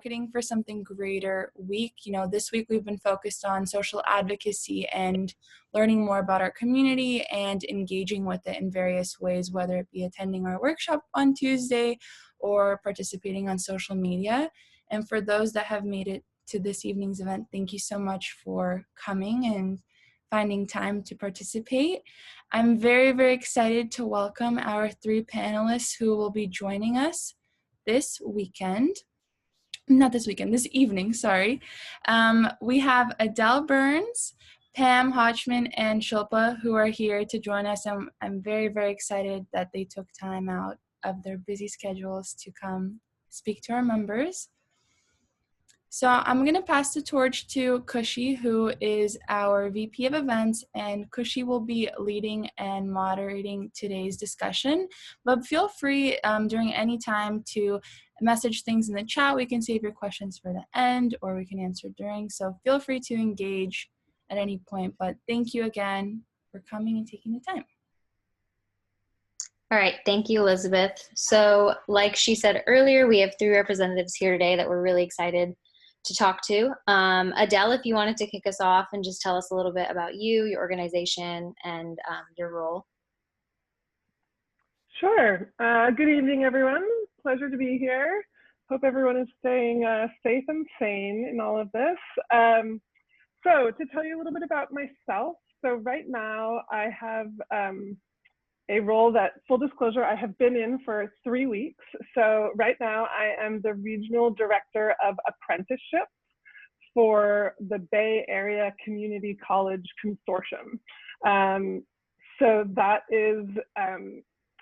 Marketing for Something Greater week. This week we've been focused on social advocacy and learning more about our community and engaging with it in various ways, whether it be attending our workshop on Tuesday or participating on social media. And for those that have made it to this evening's event, thank you so much for coming and finding time to participate. I'm very, very excited to welcome our three panelists who will be joining us this evening, sorry. We have Adele Burns, Pam Hodgman, and Shilpa who are here to join us. I'm very, very excited that they took time out of their busy schedules to come speak to our members. So I'm going to pass the torch to Kushi, who is our VP of Events, and Kushi will be leading and moderating today's discussion. But feel free during any time to message things in the chat. We can save your questions for the end, or we can answer during. So feel free to engage at any point. But thank you again for coming and taking the time. All right, thank you, Elizabeth. So like she said earlier, we have three representatives here today that we're really excited to talk to. Adele, if you wanted to kick us off and just tell us a little bit about you, your organization, and your role. Sure. Good evening, everyone. Pleasure to be here. Hope everyone is staying safe and sane in all of this. So to tell you a little bit about myself, so right now I have a role that, full disclosure, I have been in for 3 weeks. So right now I am the Regional Director of Apprenticeships for the Bay Area Community College Consortium. So that is,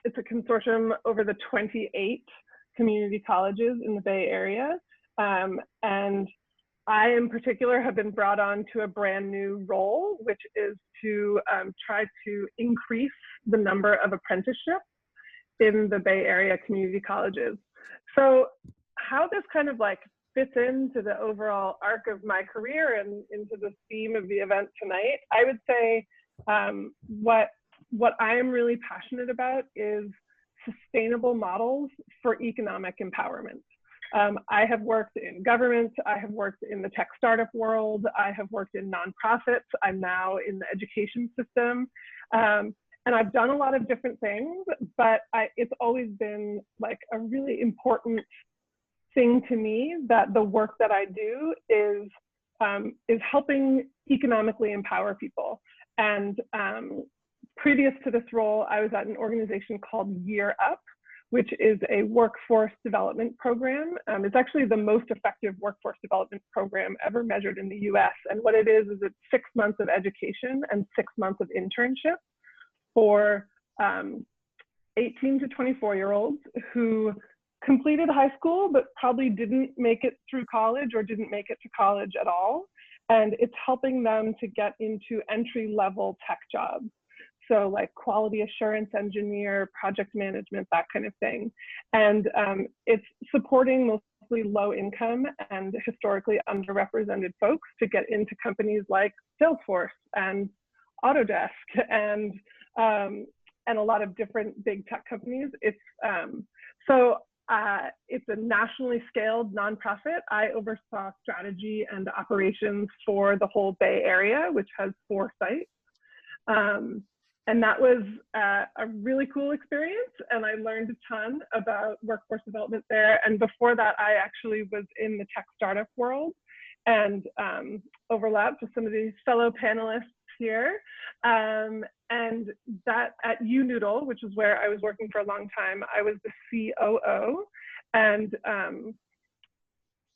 it's a consortium over the 28 community colleges in the Bay Area. And I, in particular, have been brought on to a brand new role, which is to try to increase the number of apprenticeships in the Bay Area community colleges. So how this kind of like fits into the overall arc of my career and into the theme of the event tonight, I would say what I am really passionate about is sustainable models for economic empowerment. I have worked in government, I have worked in the tech startup world, I have worked in nonprofits, I'm now in the education system, and I've done a lot of different things, but it's always been like a really important thing to me that the work that I do is helping economically empower people. And previous to this role, I was at an organization called Year Up, which is a workforce development program. It's actually the most effective workforce development program ever measured in the US. And what it is it's 6 months of education and 6 months of internship for 18 to 24-year-olds who completed high school, but probably didn't make it through college or didn't make it to college at all. And it's helping them to get into entry-level tech jobs. So like quality assurance engineer, project management, that kind of thing. And it's supporting mostly low income and historically underrepresented folks to get into companies like Salesforce and Autodesk and a lot of different big tech companies. It's a nationally scaled nonprofit. I oversaw strategy and operations for the whole Bay Area, which has 4 sites. And that was a really cool experience, and I learned a ton about workforce development there. And before that, I actually was in the tech startup world and overlapped with some of these fellow panelists here. And that at UNoodle, which is where I was working for a long time, I was the COO.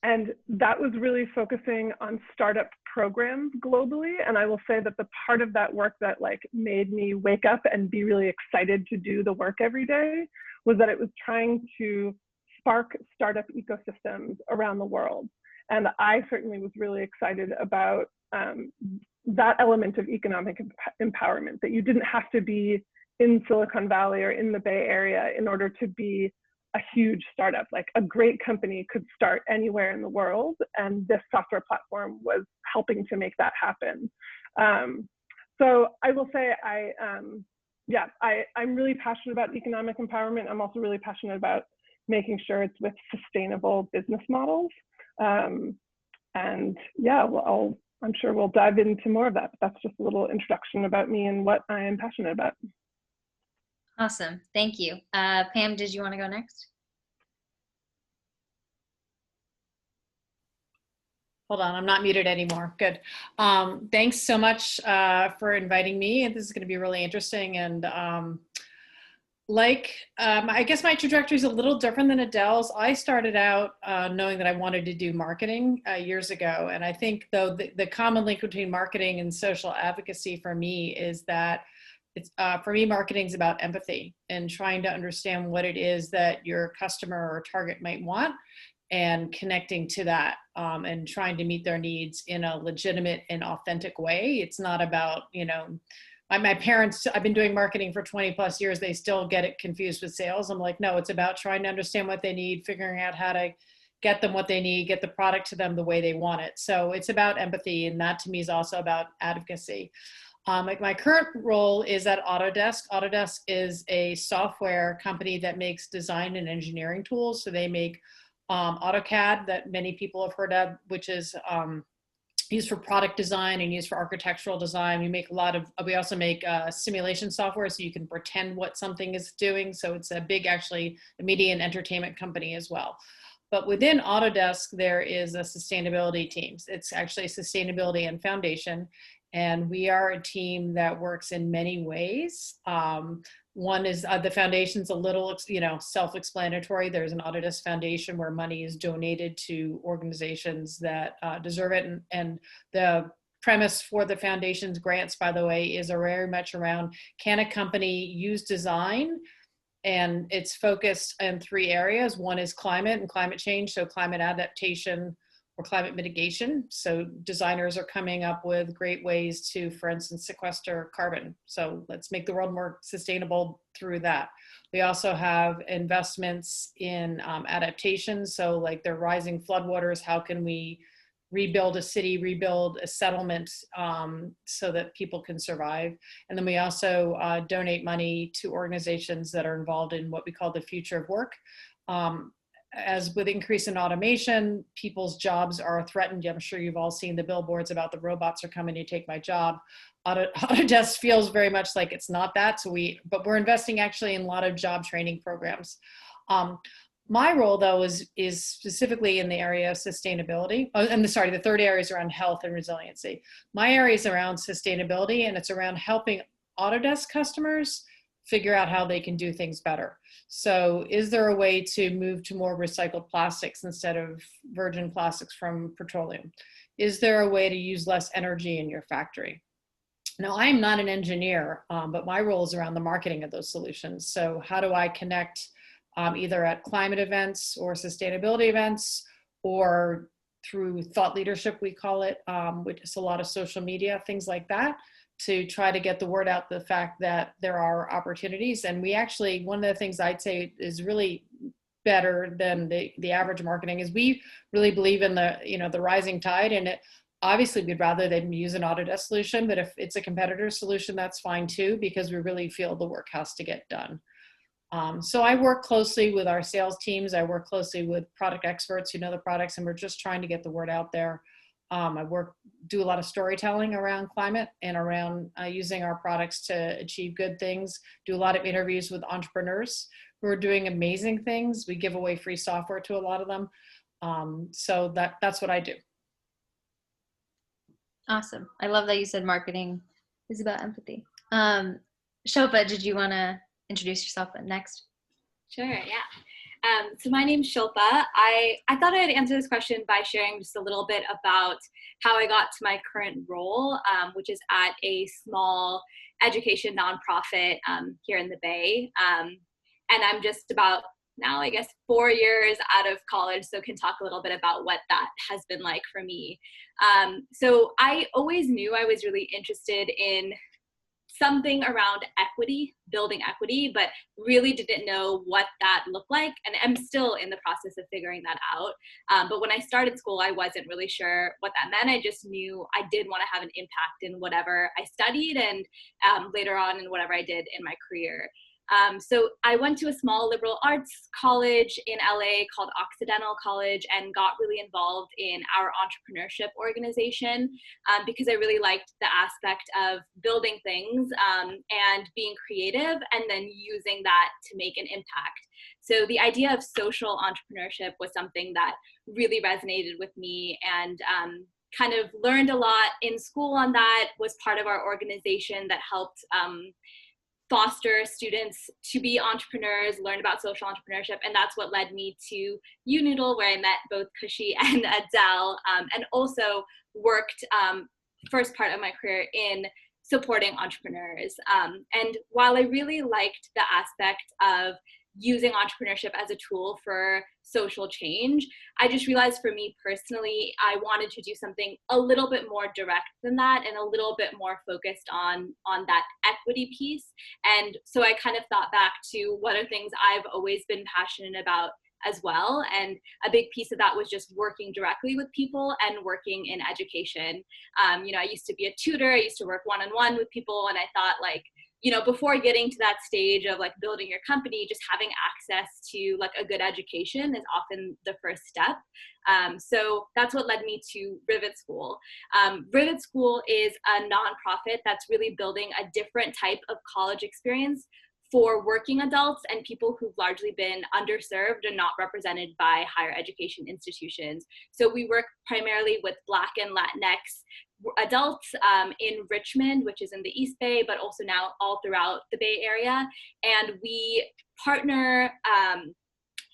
And that was really focusing on startup programs globally. And I will say that the part of that work that like made me wake up and be really excited to do the work every day was that it was trying to spark startup ecosystems around the world. And I certainly was really excited about that element of economic empowerment, that you didn't have to be in Silicon Valley or in the Bay Area in order to be a huge startup. Like a great company could start anywhere in the world, and this software platform was helping to make that happen. So I will say I'm really passionate about economic empowerment. I'm also really passionate about making sure it's with sustainable business models. And yeah, well, I'm sure we'll dive into more of that. But that's just a little introduction about me and what I am passionate about. Awesome. Thank you. Pam, did you want to go next? Hold on, I'm not muted anymore. Good. Thanks so much for inviting me. This is going to be really interesting. And I guess my trajectory is a little different than Adele's. I started out knowing that I wanted to do marketing years ago. And I think, though, the common link between marketing and social advocacy for me is that it's for me, marketing is about empathy and trying to understand what it is that your customer or target might want, and connecting to that and trying to meet their needs in a legitimate and authentic way. It's not about, my parents, I've been doing marketing for 20 plus years. They still get it confused with sales. I'm like, no, it's about trying to understand what they need, figuring out how to get them what they need, get the product to them the way they want it. So it's about empathy. And that to me is also about advocacy. My current role is at Autodesk. Autodesk is a software company that makes design and engineering tools. So they make AutoCAD that many people have heard of, which is used for product design and used for architectural design. We also make simulation software so you can pretend what something is doing. So it's a big, actually, a media and entertainment company as well. But within Autodesk, there is a sustainability team. It's actually sustainability and foundation. And we are a team that works in many ways. One is the foundation's a little, self-explanatory. There's an Autodesk Foundation where money is donated to organizations that deserve it. And the premise for the foundation's grants, by the way, is very much around, can a company use design? And it's focused in 3 areas. One is climate and climate change, so climate adaptation or climate mitigation. So designers are coming up with great ways to, for instance, sequester carbon. So let's make the world more sustainable through that. We also have investments in adaptation. So like the rising floodwaters, how can we rebuild a city, rebuild a settlement so that people can survive? And then we also donate money to organizations that are involved in what we call the future of work. As with increase in automation, people's jobs are threatened. I'm sure you've all seen the billboards about the robots are coming to take my job. Autodesk feels very much like it's not that. But we're investing actually in a lot of job training programs. My role, though, is specifically in the area of sustainability. The third area is around health and resiliency. My area is around sustainability, and it's around helping Autodesk customers figure out how they can do things better. So is there a way to move to more recycled plastics instead of virgin plastics from petroleum? Is there a way to use less energy in your factory? Now, I'm not an engineer, but my role is around the marketing of those solutions. So how do I connect either at climate events or sustainability events, or through thought leadership, we call it, which is a lot of social media, things like that, to try to get the word out, the fact that there are opportunities. And we actually, one of the things I'd say is really better than the average marketing is we really believe in the rising tide. And obviously we'd rather them use an Autodesk solution, but if it's a competitor solution, that's fine too, because we really feel the work has to get done. So I work closely with our sales teams. I work closely with product experts who know the products, and we're just trying to get the word out there. I do a lot of storytelling around climate and around using our products to achieve good things, do a lot of interviews with entrepreneurs who are doing amazing things. We give away free software to a lot of them. So that's what I do. Awesome. I love that you said marketing is about empathy. Shilpa, did you want to introduce yourself next? Sure, yeah. So my name's Shilpa. I thought I'd answer this question by sharing just a little bit about how I got to my current role, which is at a small education nonprofit here in the Bay. And I'm just about now, I guess, 4 years out of college, so can talk a little bit about what that has been like for me. So I always knew I was really interested in something around equity, building equity, but really didn't know what that looked like. And I'm still in the process of figuring that out. But when I started school, I wasn't really sure what that meant. I just knew I did want to have an impact in whatever I studied and later on in whatever I did in my career. So I went to a small liberal arts college in LA called Occidental College and got really involved in our entrepreneurship organization because I really liked the aspect of building things and being creative and then using that to make an impact. So the idea of social entrepreneurship was something that really resonated with me, and kind of learned a lot in school on that, was part of our organization that helped foster students to be entrepreneurs, learn about social entrepreneurship, and that's what led me to UNoodle, where I met both Kushi and Adele, and also worked first part of my career in supporting entrepreneurs. And while I really liked the aspect of using entrepreneurship as a tool for social change, I just realized for me personally, I wanted to do something a little bit more direct than that and a little bit more focused on that equity piece. And so I kind of thought back to what are things I've always been passionate about as well. And a big piece of that was just working directly with people and working in education. I used to be a tutor, I used to work one-on-one with people, and I thought, like, before getting to that stage of like building your company, just having access to like a good education is often the first step. So that's what led me to Rivet School. Rivet School is a nonprofit that's really building a different type of college experience for working adults and people who've largely been underserved and not represented by higher education institutions. So we work primarily with Black and Latinx adults in Richmond, which is in the East Bay, but also now all throughout the Bay Area. And we partner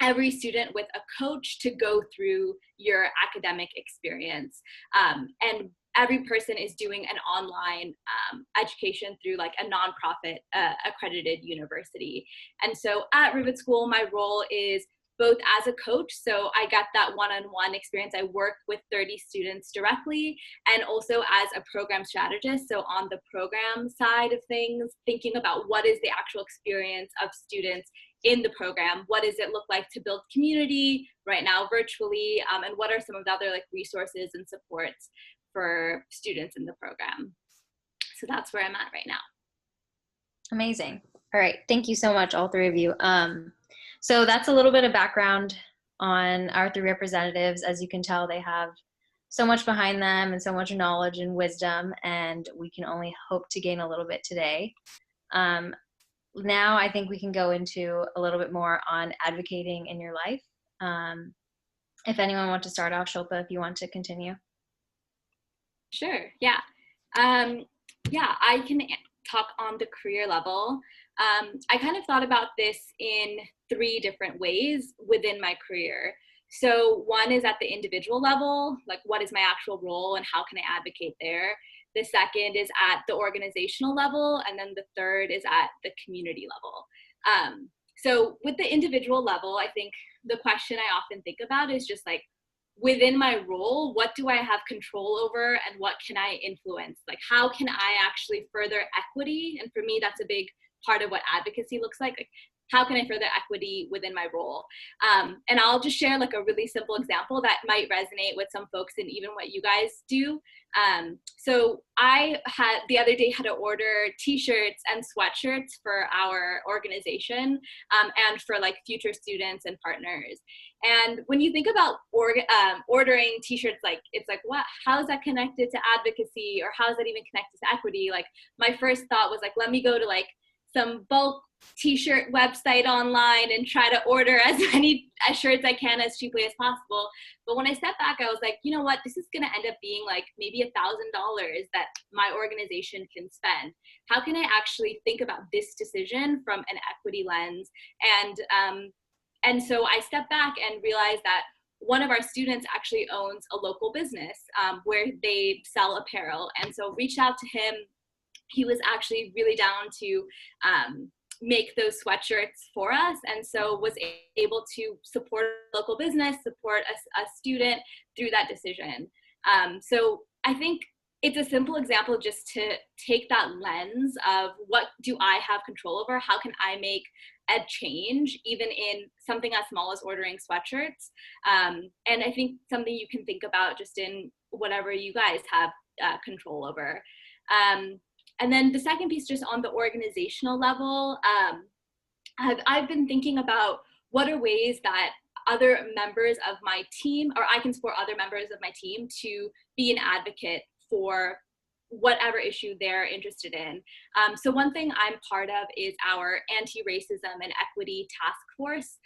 every student with a coach to go through your academic experience. And every person is doing an online education through like a nonprofit accredited university. And so at Rivet School, my role is both as a coach, so I got that one-on-one experience. I work with 30 students directly, and also as a program strategist, so on the program side of things, thinking about what is the actual experience of students in the program, what does it look like to build community right now virtually, and what are some of the other like resources and supports for students in the program. So that's where I'm at right now. Amazing. All right. Thank you so much, all three of you. So that's a little bit of background on our three representatives. As you can tell, they have so much behind them and so much knowledge and wisdom, and we can only hope to gain a little bit today. Now I think we can go into a little bit more on advocating in your life. If anyone wants to start off, Shilpa, if you want to continue. Sure, yeah. I can talk on the career level. I kind of thought about this in 3 different ways within my career. So one is at the individual level, like what is my actual role and how can I advocate there? The second is at the organizational level, and then the third is at the community level. So with the individual level, I think the question I often think about is just like, within my role, what do I have control over and what can I influence? Like, how can I actually further equity? And for me, that's a big part of what advocacy looks like. Like, how can I further equity within my role? And I'll just share like a really simple example that might resonate with some folks in even what you guys do. So I had the other day had to order t-shirts and sweatshirts for our organization and for like future students and partners. And when you think about ordering t-shirts, like it's like, what, how is that connected to advocacy, or how is that even connected to equity? Like my first thought was like, let me go to like some bulk t-shirt website online and try to order as many shirts I can as cheaply as possible. But when I stepped back, I was like, you know what, this is going to end up being like maybe $1,000 that my organization can spend. How can I actually think about this decision from an equity lens? And so I stepped back and realized that one of our students actually owns a local business where they sell apparel. And so reached out to him. He was actually really down to make those sweatshirts for us, and so was able to support a local business, support a student through that decision. So I think it's a simple example just to take that lens of what do I have control over? How can I make a change, even in something as small as ordering sweatshirts? And I think something you can think about just in whatever you guys have control over. And then the second piece, just on the organizational level, I've been thinking about what are ways that other members of my team, or I can support other members of my team to be an advocate for whatever issue they're interested in. So one thing I'm part of is our anti-racism and equity task force,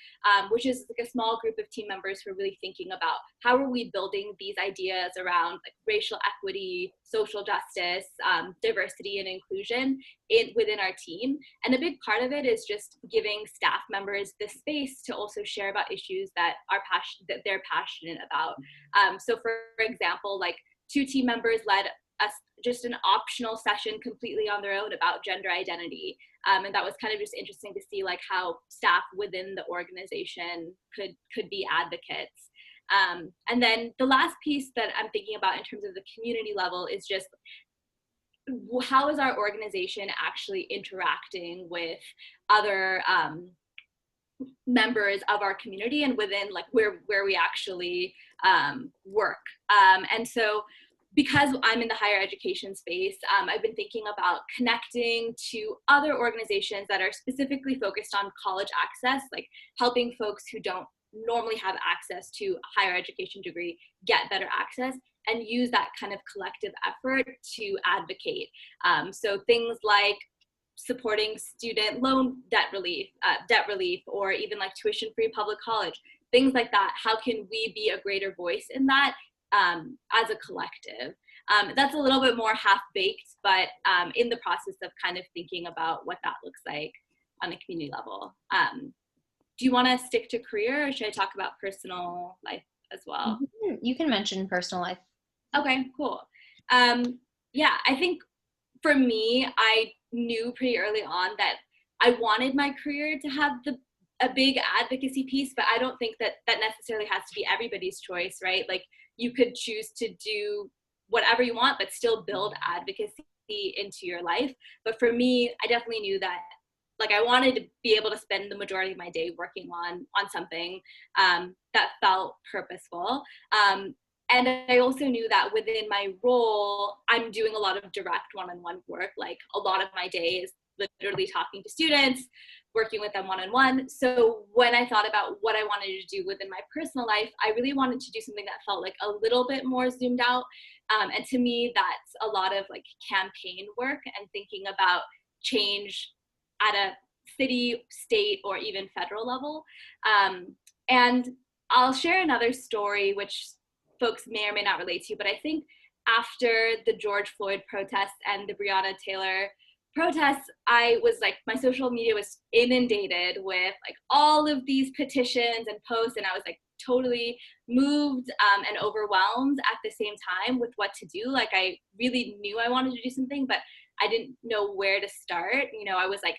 which is like a small group of team members who are really thinking about how are we building these ideas around like racial equity, social justice, diversity and inclusion within our team. And a big part of it is just giving staff members the space to also share about issues that they're passionate about. So for example, like 2 team members led just an optional session completely on their own about gender identity. And that was kind of just interesting to see like how staff within the organization could be advocates. And then the last piece that I'm thinking about in terms of the community level is just how is our organization actually interacting with other members of our community and within like where we actually work. And so because I'm in the higher education space, I've been thinking about connecting to other organizations that are specifically focused on college access, like helping folks who don't normally have access to a higher education degree get better access, and use that kind of collective effort to advocate. So things like supporting student loan debt relief, or even like tuition-free public college, things like that. How can we be a greater voice in that? As a collective. That's a little bit more half-baked, but in the process of kind of thinking about what that looks like on a community level. Do you want to stick to career, or should I talk about personal life as well? You can mention personal life. Okay, cool. Yeah, I think for me, I knew pretty early on that I wanted my career to have a big advocacy piece, but I don't think that necessarily has to be everybody's choice, right? Like you could choose to do whatever you want, but still build advocacy into your life. But for me, I definitely knew that like I wanted to be able to spend the majority of my day working on something that felt purposeful. And I also knew that within my role, I'm doing a lot of direct one-on-one work. Like a lot of my day is literally talking to students, working with them one-on-one. So when I thought about what I wanted to do within my personal life, I really wanted to do something that felt like a little bit more zoomed out. And to me, that's a lot of like campaign work and thinking about change at a city, state, or even federal level. And I'll share another story, which folks may or may not relate to, but I think after the George Floyd protests and the Breonna Taylor protests, I was like, my social media was inundated with like all of these petitions and posts, and I was like totally moved and overwhelmed at the same time with what to do. Like I really knew I wanted to do something, but I didn't know where to start. You know, I was like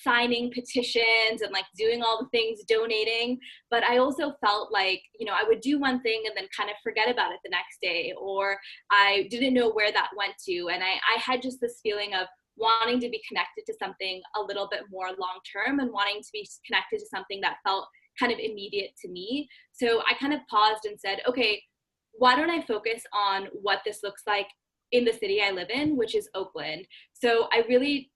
signing petitions and like doing all the things, donating, but I also felt like, you know, I would do one thing and then kind of forget about it the next day, or I didn't know where that went to. And I had just this feeling of wanting to be connected to something a little bit more long-term and wanting to be connected to something that felt kind of immediate to me. So I kind of paused and said, okay, why don't I focus on what this looks like in the city I live in, which is Oakland. So I really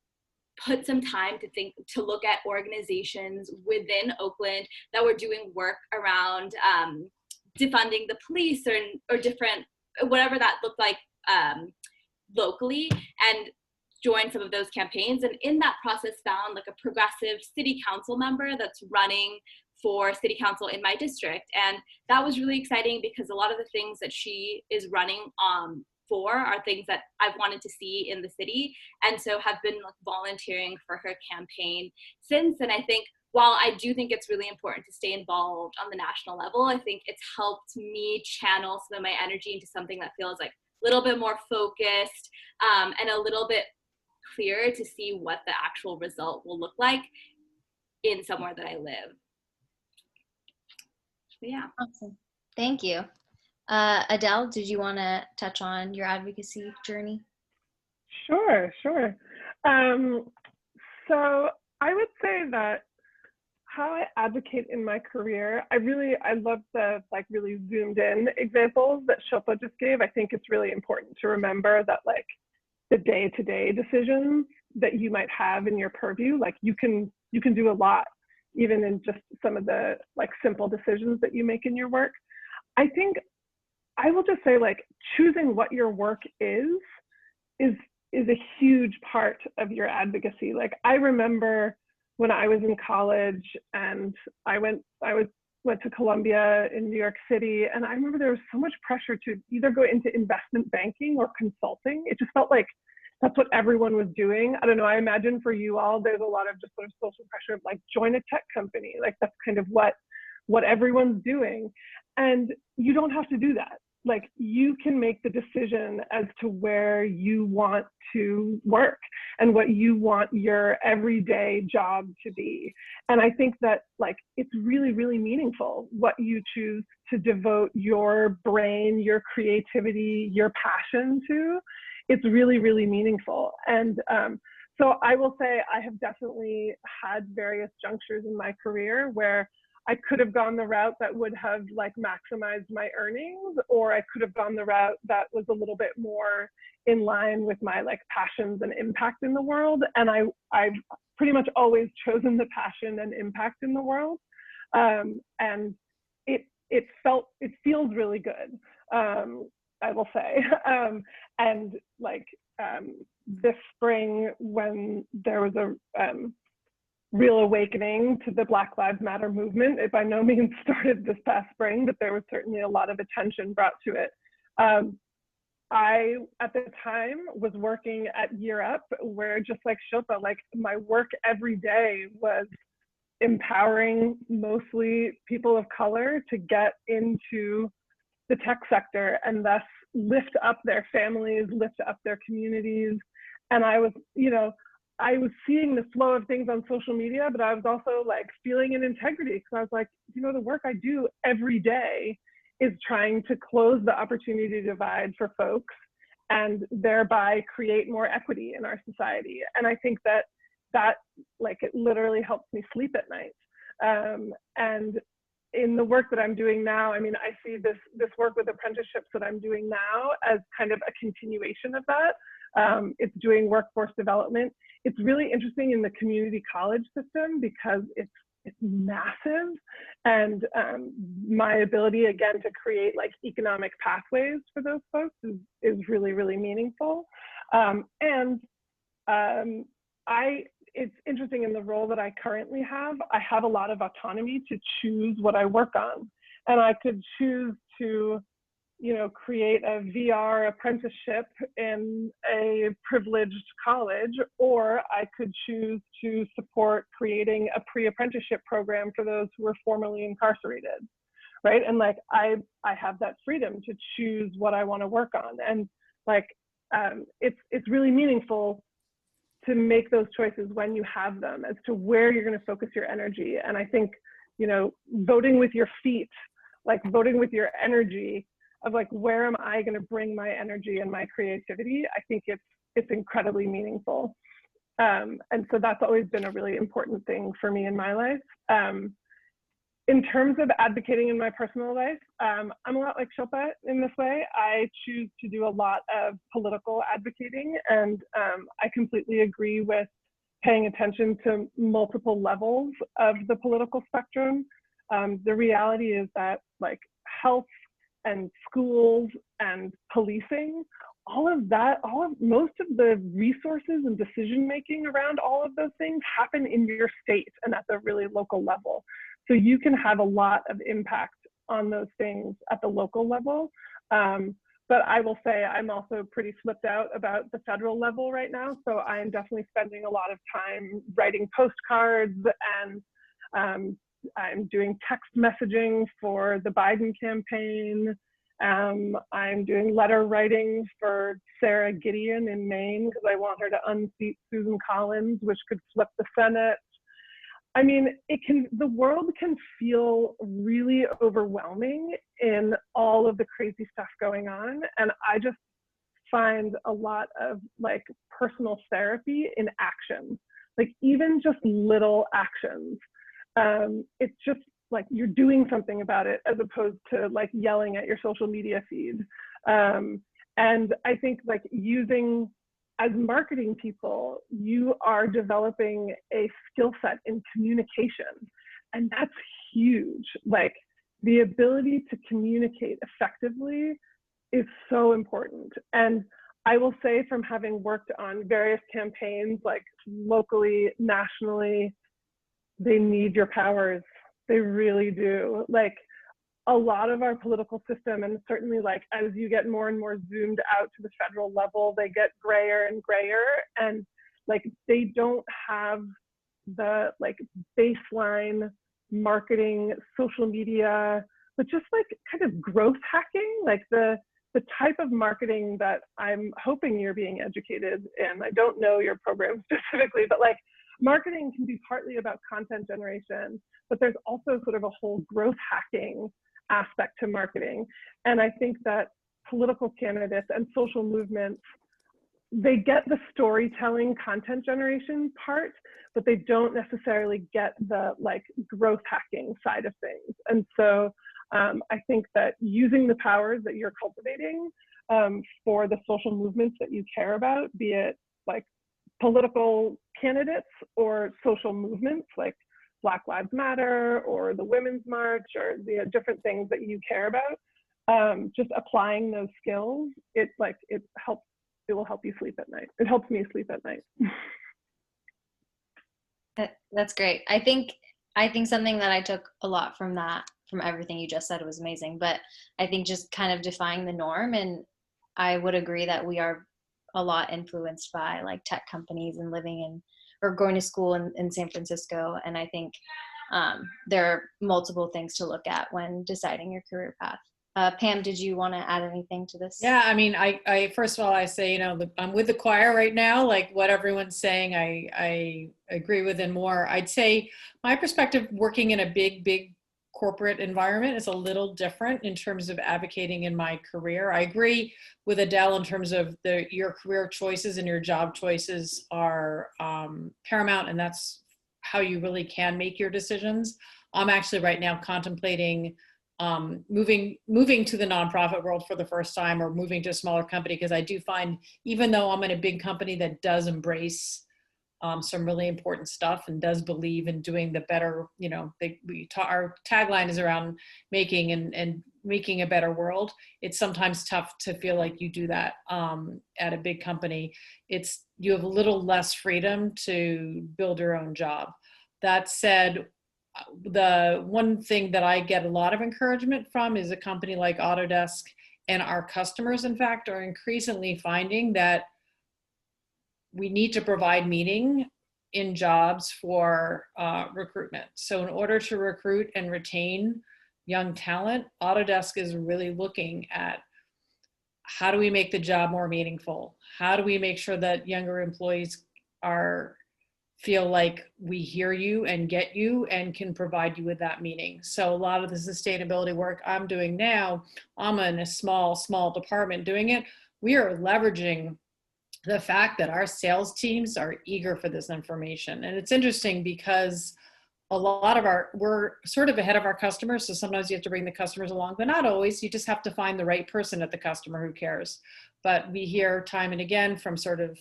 put some time to look at organizations within Oakland that were doing work around defunding the police or different, whatever that looked like locally, and joined some of those campaigns. And in that process found like a progressive city council member that's running for city council in my district. And that was really exciting because a lot of the things that she is running for are things that I've wanted to see in the city, and so have been like volunteering for her campaign since. And I think while I do think it's really important to stay involved on the national level, I think it's helped me channel some of my energy into something that feels like a little bit more focused and a little bit clearer to see what the actual result will look like in somewhere that I live. But yeah. Awesome. Thank you. Adele, did you want to touch on your advocacy journey? Sure. So I would say that how I advocate in my career, I love the like really zoomed in examples that Shilpa just gave. I think it's really important to remember that like the day-to-day decisions that you might have in your purview, like you can do a lot even in just some of the like simple decisions that you make in your work. I think I will just say, like, choosing what your work is a huge part of your advocacy. Like, I remember when I was in college and I went to Columbia in New York City, and I remember there was so much pressure to either go into investment banking or consulting. It just felt like that's what everyone was doing. I don't know, I imagine for you all, there's a lot of just sort of social pressure of like, join a tech company. Like, that's kind of what everyone's doing. And you don't have to do that. Like, you can make the decision as to where you want to work and what you want your everyday job to be. And I think that, like, it's really, really meaningful what you choose to devote your brain, your creativity, your passion to. It's really, really meaningful. And so I will say I have definitely had various junctures in my career where I could have gone the route that would have like maximized my earnings, or I could have gone the route that was a little bit more in line with my like passions and impact in the world. And I've pretty much always chosen the passion and impact in the world. And it feels really good, I will say. And like this spring, when there was a real awakening to the Black Lives Matter movement. It by no means started this past spring, but there was certainly a lot of attention brought to it. I, at the time, was working at Year Up, where just like Shilpa, like my work every day was empowering mostly people of color to get into the tech sector and thus lift up their families, lift up their communities. And I was, I was seeing the flow of things on social media, but I was also like feeling an integrity, because I was like, the work I do every day is trying to close the opportunity divide for folks and thereby create more equity in our society. And I think that like, it literally helps me sleep at night. And in the work that I'm doing now, I mean, I see this work with apprenticeships that I'm doing now as kind of a continuation of that. It's doing workforce development. It's really interesting in the community college system because it's massive, and my ability again to create like economic pathways for those folks is really, really meaningful. It's interesting in the role that I currently have. I have a lot of autonomy to choose what I work on, and I could choose to create a VR apprenticeship in a privileged college, or I could choose to support creating a pre-apprenticeship program for those who are formerly incarcerated, right? And like, I have that freedom to choose what I want to work on. And like, it's really meaningful to make those choices when you have them as to where you're going to focus your energy. And I think, voting with your feet, like voting with your energy, of like, where am I going to bring my energy and my creativity? I think it's incredibly meaningful. And so that's always been a really important thing for me in my life. In terms of advocating in my personal life, I'm a lot like Shilpa in this way. I choose to do a lot of political advocating, and I completely agree with paying attention to multiple levels of the political spectrum. The reality is that like health and schools and policing, most of the resources and decision making around all of those things happen in your state and at the really local level. So you can have a lot of impact on those things at the local level. But I will say I'm also pretty flipped out about the federal level right now. So I am definitely spending a lot of time writing postcards, and I'm doing text messaging for the Biden campaign. I'm doing letter writing for Sarah Gideon in Maine because I want her to unseat Susan Collins, which could flip the Senate. I mean, the world can feel really overwhelming in all of the crazy stuff going on. And I just find a lot of like personal therapy in action, like even just little actions. It's just like you're doing something about it as opposed to like yelling at your social media feed. And I think like using as marketing people, you are developing a skill set in communication. And that's huge. Like, the ability to communicate effectively is so important. And I will say, from having worked on various campaigns, like locally, nationally, they need your powers. They really do. Like, a lot of our political system, and certainly like as you get more and more zoomed out to the federal level, they get grayer and grayer, and like they don't have the like baseline marketing, social media, but just like kind of growth hacking, like the type of marketing that I'm hoping you're being educated in. I don't know your program specifically, but like marketing can be partly about content generation, but there's also sort of a whole growth hacking aspect to marketing. And I think that political candidates and social movements, they get the storytelling, content generation part, but they don't necessarily get the like growth hacking side of things. And so I think that using the powers that you're cultivating for the social movements that you care about, be it like political candidates or social movements like Black Lives Matter or the Women's March or the different things that you care about, just applying those skills, it will help you sleep at night. It helps me sleep at night. That's great. I think something that I took a lot from everything you just said was amazing, but I think just kind of defying the norm. And I would agree that we are a lot influenced by like tech companies and living in or going to school in San Francisco. And I think there are multiple things to look at when deciding your career path. Pam, did you want to add anything to this? Yeah, I mean, I first of all, I say, you know, I'm with the choir right now. Like what everyone's saying, I agree with and more. I'd say my perspective working in a big corporate environment is a little different in terms of advocating in my career. I agree with Adele in terms of your career choices and your job choices are paramount, and that's how you really can make your decisions. I'm actually right now contemplating moving to the nonprofit world for the first time, or moving to a smaller company, because I do find, even though I'm in a big company that does embrace some really important stuff and does believe in doing the better, you know, our tagline is around making and making a better world. It's sometimes tough to feel like you do that at a big company. You have a little less freedom to build your own job. That said, the one thing that I get a lot of encouragement from is a company like Autodesk, and our customers, in fact, are increasingly finding that we need to provide meaning in jobs for recruitment. So in order to recruit and retain young talent, Autodesk is really looking at how do we make the job more meaningful? How do we make sure that younger employees feel like we hear you and get you and can provide you with that meaning? So a lot of the sustainability work I'm doing now, I'm in a small department doing it. We are leveraging the fact that our sales teams are eager for this information. And it's interesting because we're sort of ahead of our customers. So sometimes you have to bring the customers along, but not always. You just have to find the right person at the customer who cares. But we hear time and again from sort of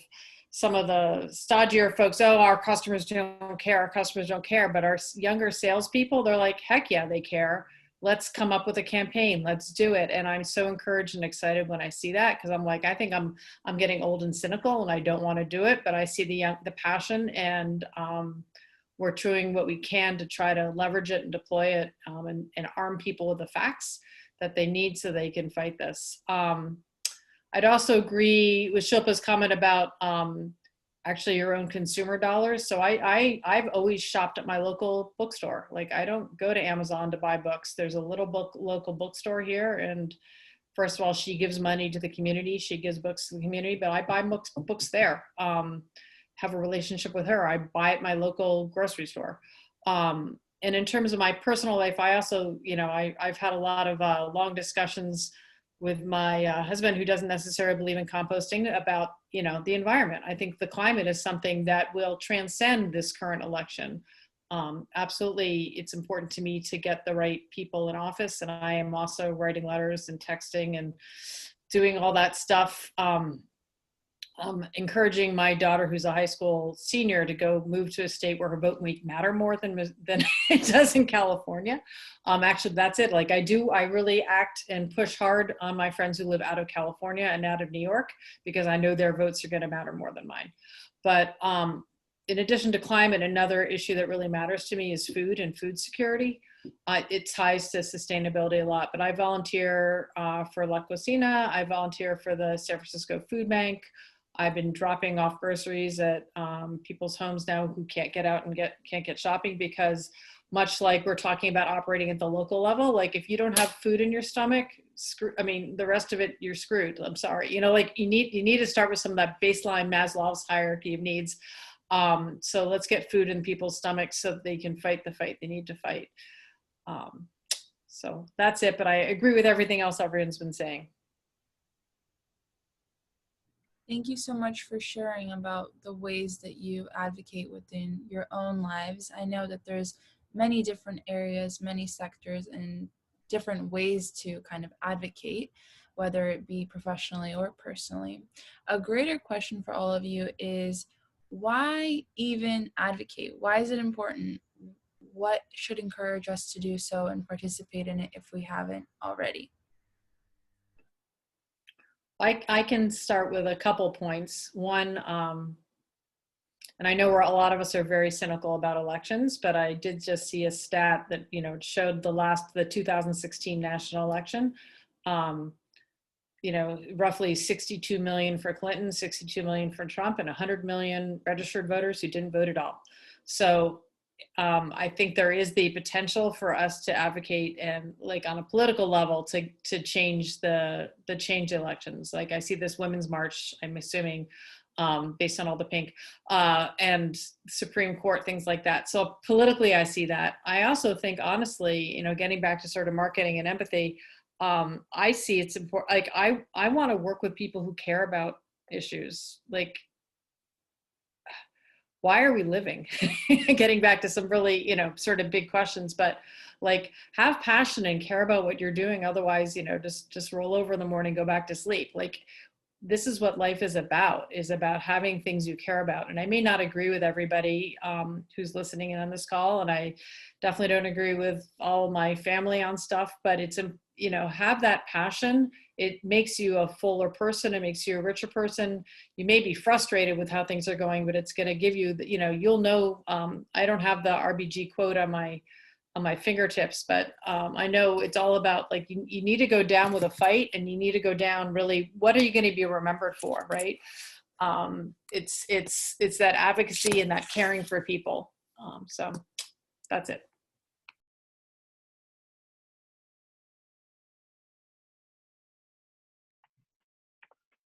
some of the stodgier folks, oh, our customers don't care, but our younger salespeople, they're like, heck yeah, they care. Let's come up with a campaign. Let's do it. And I'm so encouraged and excited when I see that, because I'm like, I think I'm getting old and cynical and I don't want to do it, but I see the passion, and we're doing what we can to try to leverage it and deploy it and arm people with the facts that they need so they can fight this. I'd also agree with Shilpa's comment about actually your own consumer dollars. So I've always shopped at my local bookstore. Like, I don't go to Amazon to buy books. There's a local bookstore here. And first of all, she gives money to the community. She gives books to the community, but I buy books there. Have a relationship with her. I buy at my local grocery store. And in terms of my personal life, I also, I've had a lot of long discussions with my husband, who doesn't necessarily believe in composting, about, the environment. I think the climate is something that will transcend this current election. Absolutely, it's important to me to get the right people in office. And I am also writing letters and texting and doing all that stuff encouraging my daughter, who's a high school senior, to go move to a state where her vote week matter more than it does in California. Actually, that's it. Like I really act and push hard on my friends who live out of California and out of New York, because I know their votes are going to matter more than mine. But in addition to climate, another issue that really matters to me is food and food security. It ties to sustainability a lot, but I volunteer for La Cocina. I volunteer for the San Francisco Food Bank. I've been dropping off groceries at people's homes now who can't get out and can't get shopping, because much like we're talking about operating at the local level, like if you don't have food in your stomach, the rest of it, you're screwed. I'm sorry. You know, like you need to start with some of that baseline Maslow's hierarchy of needs. So let's get food in people's stomachs so that they can fight the fight they need to fight. So that's it, but I agree with everything else everyone's been saying. Thank you so much for sharing about the ways that you advocate within your own lives. I know that there's many different areas, many sectors, and different ways to kind of advocate, whether it be professionally or personally. A greater question for all of you is, why even advocate? Why is it important? What should encourage us to do so and participate in it if we haven't already? I can start with a couple points. One, and I know a lot of us are very cynical about elections, but I did just see a stat that, you know, showed the 2016 national election. You know, roughly 62 million for Clinton, 62 million for Trump, and 100 million registered voters who didn't vote at all. So I think there is the potential for us to advocate and, like, on a political level, to change the elections. Like I see this women's march, I'm assuming, based on all the pink, and Supreme Court, things like that. So politically, I see that. I also think, honestly, you know, getting back to sort of marketing and empathy, I see it's important. Like I want to work with people who care about issues. Like, why are we living? Getting back to some really, you know, sort of big questions, but like, have passion and care about what you're doing. Otherwise, you know, just roll over in the morning, go back to sleep. Like, this is what life is about having things you care about. And I may not agree with everybody who's listening in on this call, and I definitely don't agree with all my family on stuff, but it's, you know, have that passion. It makes you a fuller person. It makes you a richer person. You may be frustrated with how things are going, but it's going to give you, you know, you'll know, I don't have the RBG quote on my fingertips, but I know it's all about, like, you need to go down with a fight, and you need to go down really, what are you going to be remembered for, right? It's that advocacy and that caring for people. So that's it.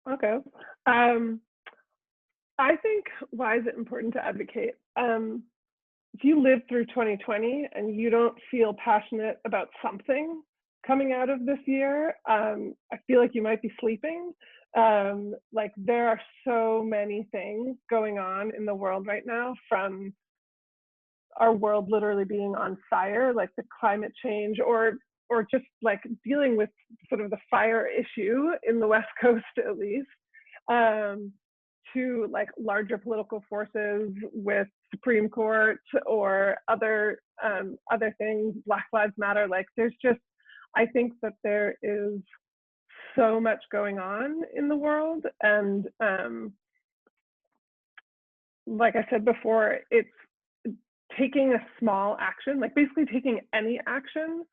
Okay. I think, why is it important to advocate? If you live through 2020 and you don't feel passionate about something coming out of this year, I feel like you might be sleeping. Like, there are so many things going on in the world right now, from our world literally being on fire, like the climate change, or just like dealing with sort of the fire issue in the West Coast, at least, to like larger political forces with Supreme Court or other things, Black Lives Matter. Like, there's just, I think that there is so much going on in the world, and like I said before, it's taking a small action, like basically taking any action,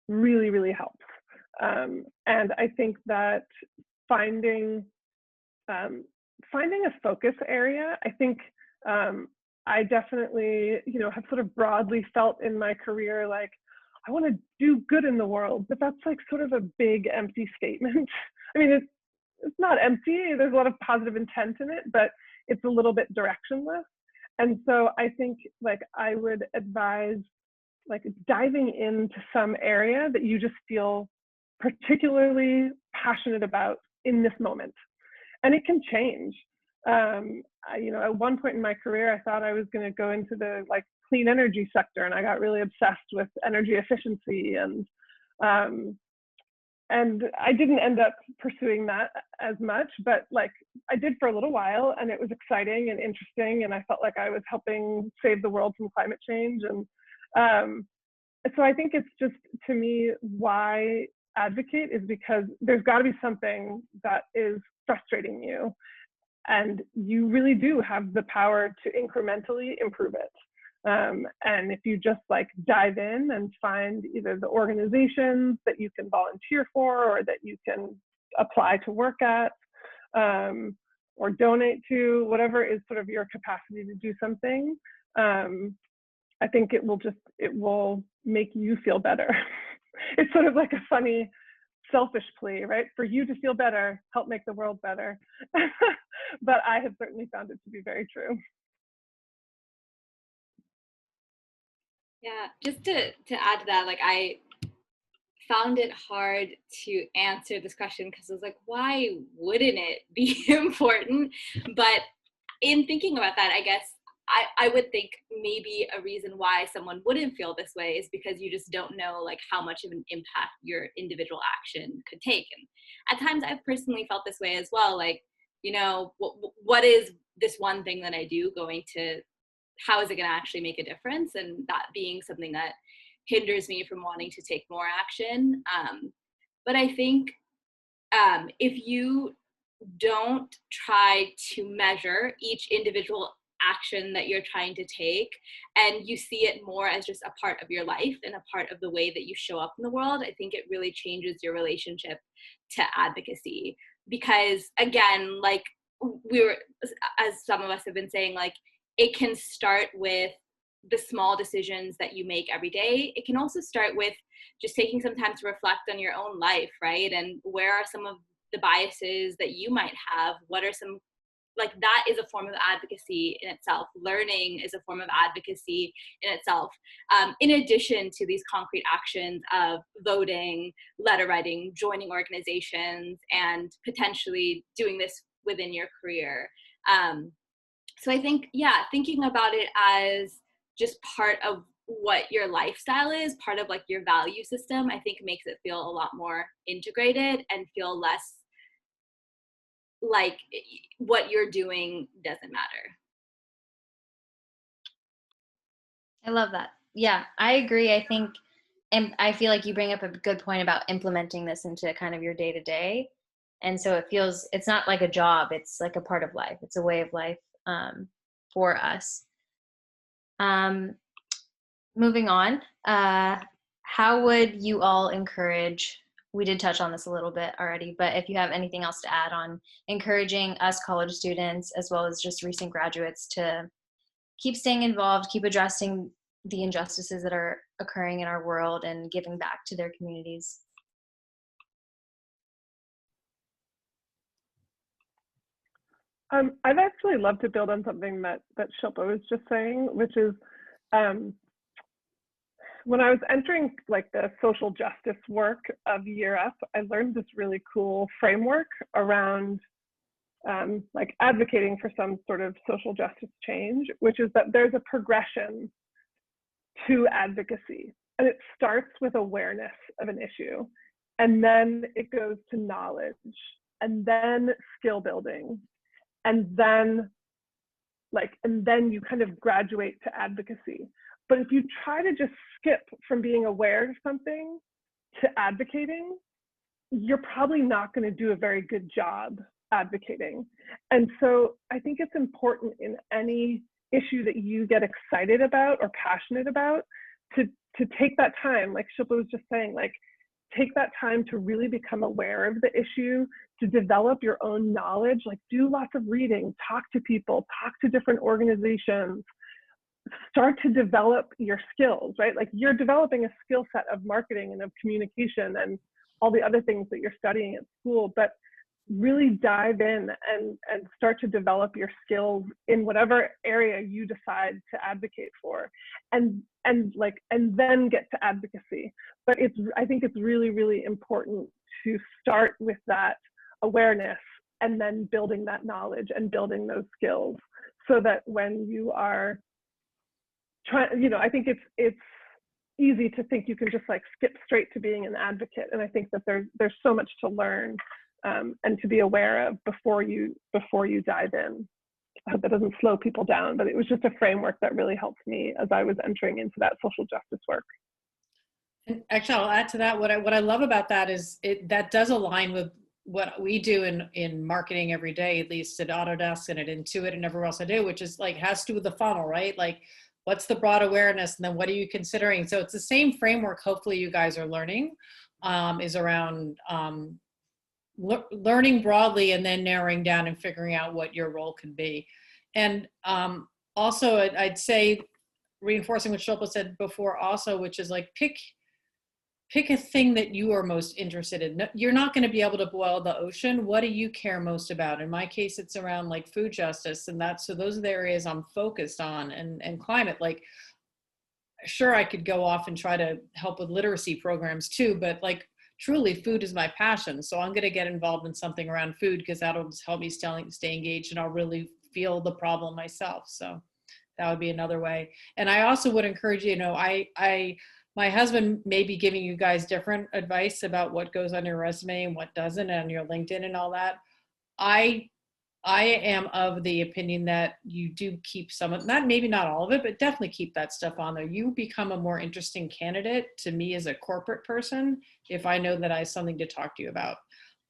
really, really helps. And I think that finding a focus area, I think I definitely, you know, have sort of broadly felt in my career, like, I want to do good in the world, but that's like sort of a big empty statement. I mean, it's not empty. There's a lot of positive intent in it, but it's a little bit directionless. And so I think, like, I would advise, like, diving into some area that you just feel particularly passionate about in this moment. And it can change. You know, at one point in my career, I thought I was going to go into the like clean energy sector, and I got really obsessed with energy efficiency, and I didn't end up pursuing that as much. But like, I did for a little while, and it was exciting and interesting, and I felt like I was helping save the world from climate change. And so I think it's just, to me, why advocate is because there's got to be something that is frustrating you, and you really do have the power to incrementally improve it. And if you just like dive in and find either the organizations that you can volunteer for, or that you can apply to work at, or donate to, whatever is sort of your capacity to do something, I think it will make you feel better. It's sort of like a funny, selfish plea, right? For you to feel better, help make the world better. But I have certainly found it to be very true. Yeah, just to add to that, like I found it hard to answer this question because I was like, why wouldn't it be important? But in thinking about that, I guess I would think maybe a reason why someone wouldn't feel this way is because you just don't know like how much of an impact your individual action could take. And at times I've personally felt this way as well. Like, you know, what is this one thing that I do going to, how is it going to actually make a difference? And that being something that hinders me from wanting to take more action. But I think if you don't try to measure each individual action that you're trying to take, and you see it more as just a part of your life and a part of the way that you show up in the world, I think it really changes your relationship to advocacy. Because again, like we were, as some of us have been saying, like it can start with the small decisions that you make every day. It can also start with just taking some time to reflect on your own life, right? And where are some of the biases that you might have? What are some, like that is a form of advocacy in itself. Learning is a form of advocacy in itself. In addition to these concrete actions of voting, letter writing, joining organizations, and potentially doing this within your career. So I think, yeah, thinking about it as just part of what your lifestyle is, part of like your value system, I think makes it feel a lot more integrated and feel less like what you're doing doesn't matter. I love that. Yeah, I agree. I think, and I feel like you bring up a good point about implementing this into kind of your day to day. And so it feels, it's not like a job, it's like a part of life. It's a way of life for us. Moving on, how would you all encourage, we did touch on this a little bit already, but if you have anything else to add on encouraging us college students, as well as just recent graduates, to keep staying involved, keep addressing the injustices that are occurring in our world and giving back to their communities. I'd actually love to build on something that Shilpa was just saying, which is when I was entering like the social justice work of Year Up, I learned this really cool framework around like advocating for some sort of social justice change, which is that there's a progression to advocacy. And it starts with awareness of an issue, and then it goes to knowledge, and then skill building, and then you kind of graduate to advocacy. But if you try to just skip from being aware of something to advocating, you're probably not going to do a very good job advocating. And so I think it's important in any issue that you get excited about or passionate about to take that time, like Shilpa was just saying, like take that time to really become aware of the issue, to develop your own knowledge, like do lots of reading, talk to people, talk to different organizations, start to develop your skills, right? Like you're developing a skill set of marketing and of communication and all the other things that you're studying at school, but really dive in and start to develop your skills in whatever area you decide to advocate for, and then get to advocacy. But I think it's really, really important to start with that awareness and then building that knowledge and building those skills, so that when you are trying, I think it's easy to think you can just like skip straight to being an advocate. And I think that there's so much to learn and to be aware of before you dive in. I hope that doesn't slow people down, but it was just a framework that really helped me as I was entering into that social justice work. And actually, I'll add to that. What I love about that is that does align with what we do in marketing every day, at least at Autodesk and at Intuit and everywhere else I do, which is like has to do with the funnel, right? Like, what's the broad awareness, and then what are you considering? So it's the same framework. Hopefully, you guys are learning is around learning broadly and then narrowing down and figuring out what your role can be. And also, I'd say reinforcing what Shilpa said before, also, which is like pick a thing that you are most interested in. You're not going to be able to boil the ocean. What do you care most about? In my case, it's around like food justice, and so those are the areas I'm focused on, and climate. Like, sure, I could go off and try to help with literacy programs too, but like truly food is my passion. So I'm going to get involved in something around food because that'll just help me stay engaged, and I'll really feel the problem myself. So that would be another way. And I also would encourage you, my husband may be giving you guys different advice about what goes on your resume and what doesn't, and your LinkedIn and all that. I am of the opinion that you do keep some of that, maybe not all of it, but definitely keep that stuff on there. You become a more interesting candidate to me as a corporate person if I know that I have something to talk to you about.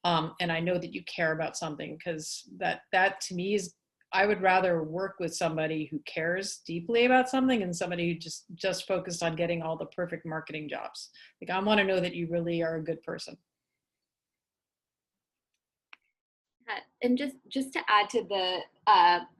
And I know that you care about something, because that to me is, I would rather work with somebody who cares deeply about something than somebody who just focused on getting all the perfect marketing jobs. Like, I want to know that you really are a good person. And just to add to the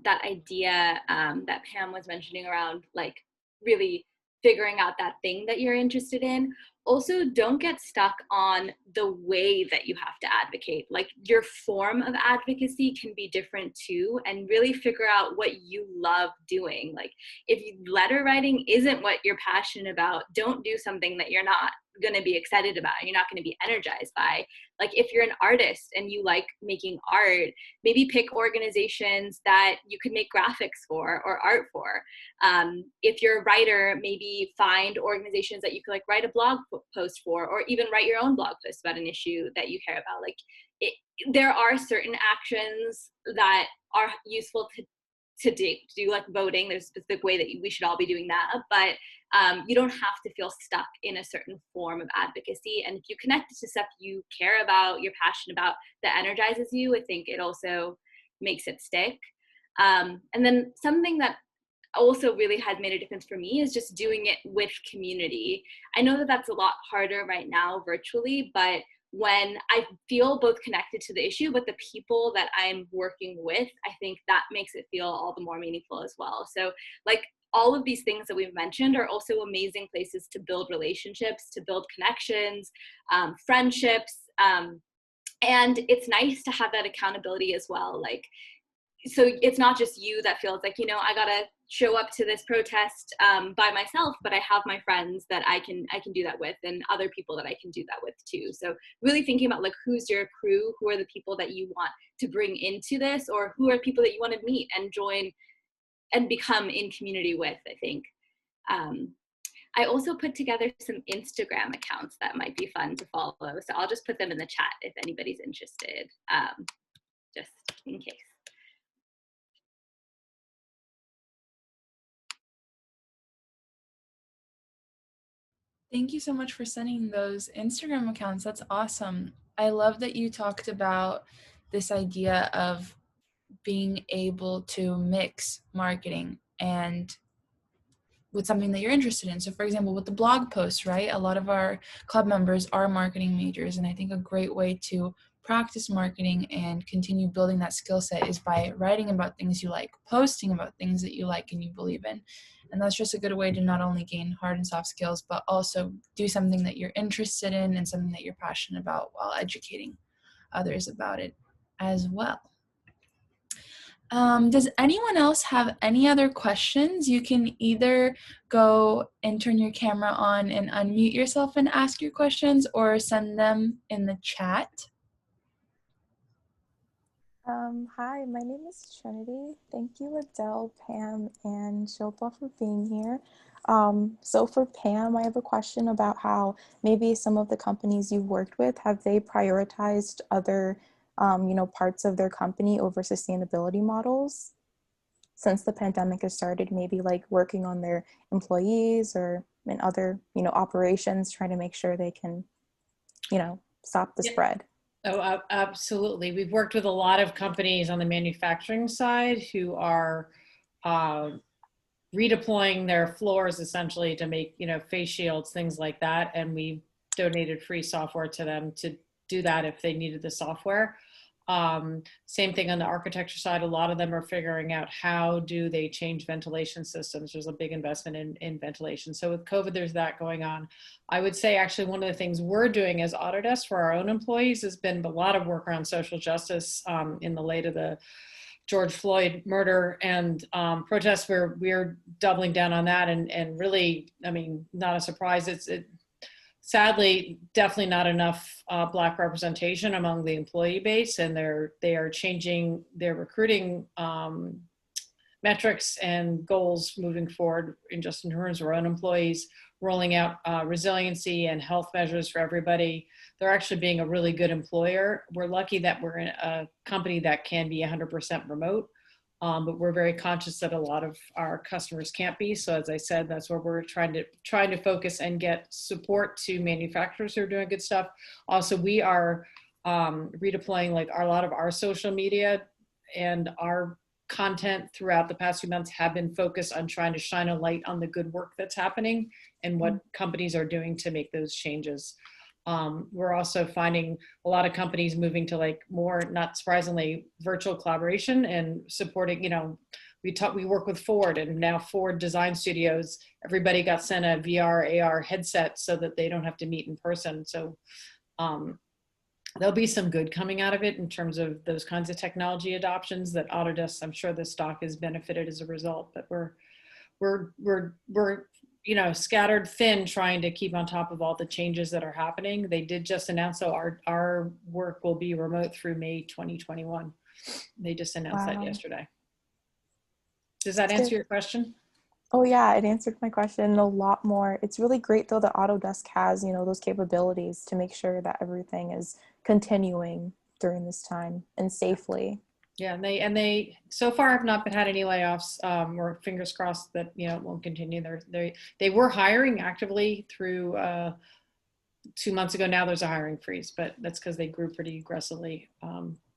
that idea that Pam was mentioning around like really figuring out that thing that you're interested in, also don't get stuck on the way that you have to advocate. Like, your form of advocacy can be different too, and really figure out what you love doing. Like, if letter writing isn't what you're passionate about, don't do something that you're not going to be excited about, you're not going to be energized by. Like, if you're an artist and you like making art, maybe pick organizations that you could make graphics for or art for. If you're a writer, maybe find organizations that you could like write a blog post for, or even write your own blog post about an issue that you care about. Like, there are certain actions that are useful to do, like voting. There's a specific way that we should all be doing that, but you don't have to feel stuck in a certain form of advocacy. And if you connect to stuff you care about, you're passionate about, that energizes you, I think it also makes it stick. And then something that also really has made a difference for me is just doing it with community. I know that that's a lot harder right now virtually, but when I feel both connected to the issue, but the people that I'm working with, I think that makes it feel all the more meaningful as well. So like, all of these things that we've mentioned are also amazing places to build relationships, to build connections, friendships. And it's nice to have that accountability as well. Like, so it's not just you that feels like, I gotta show up to this protest by myself, but I have my friends that I can do that with, and other people that I can do that with too. So really thinking about like, who's your crew, who are the people that you want to bring into this, or who are people that you want to meet and join and become in community with, I think. I also put together some Instagram accounts that might be fun to follow. So I'll just put them in the chat if anybody's interested, just in case. Thank you so much for sending those Instagram accounts. That's awesome. I love that you talked about this idea of being able to mix marketing and with something that you're interested in. So for example, with the blog posts, right? A lot of our club members are marketing majors, and I think a great way to practice marketing and continue building that skill set is by writing about things you like, posting about things that you like and you believe in. And that's just a good way to not only gain hard and soft skills, but also do something that you're interested in and something that you're passionate about while educating others about it as well. Does anyone else have any other questions? You can either go and turn your camera on and unmute yourself and ask your questions, or send them in the chat. Hi, my name is Trinity. Thank you, Adele, Pam, and Shilpa for being here. So for Pam, I have a question about how maybe some of the companies you've worked with, have they prioritized other parts of their company over sustainability models since the pandemic has started, maybe like working on their employees or in other, operations, trying to make sure they can, stop the spread. Oh, absolutely. We've worked with a lot of companies on the manufacturing side who are redeploying their floors essentially to make, face shields, things like that. And we donated free software to them to do that if they needed the software. Same thing on the architecture side. A lot of them are figuring out how do they change ventilation systems. There's a big investment in ventilation. So with COVID, there's that going on. I would say actually one of the things we're doing as Autodesk for our own employees has been a lot of work around social justice in the light of the George Floyd murder and protests. We're doubling down on that and really, I mean, not a surprise. Sadly, definitely not enough Black representation among the employee base, and they are changing their recruiting metrics and goals moving forward in terms of our own employees, rolling out resiliency and health measures for everybody. They're actually being a really good employer. We're lucky that we're in a company that can be 100% remote. But we're very conscious that a lot of our customers can't be. So as I said, that's where we're trying to focus and get support to manufacturers who are doing good stuff. Also, we are redeploying like a lot of our social media, and our content throughout the past few months have been focused on trying to shine a light on the good work that's happening and what companies are doing to make those changes. We're also finding a lot of companies moving to like more, not surprisingly, virtual collaboration and supporting, we work with Ford, and now Ford design studios, everybody got sent a VR, AR headset so that they don't have to meet in person. So there'll be some good coming out of it in terms of those kinds of technology adoptions that Autodesk, I'm sure the stock has benefited as a result, but we're scattered thin trying to keep on top of all the changes that are happening. They did just announce, so our work will be remote through May 2021. They just announced that yesterday. Does that answer your question? Oh yeah, it answered my question a lot more. It's really great though that Autodesk has, those capabilities to make sure that everything is continuing during this time and safely. Yeah, and they so far have not had any layoffs. Or fingers crossed that it won't continue. They were hiring actively through 2 months ago. Now there's a hiring freeze, but that's because they grew pretty aggressively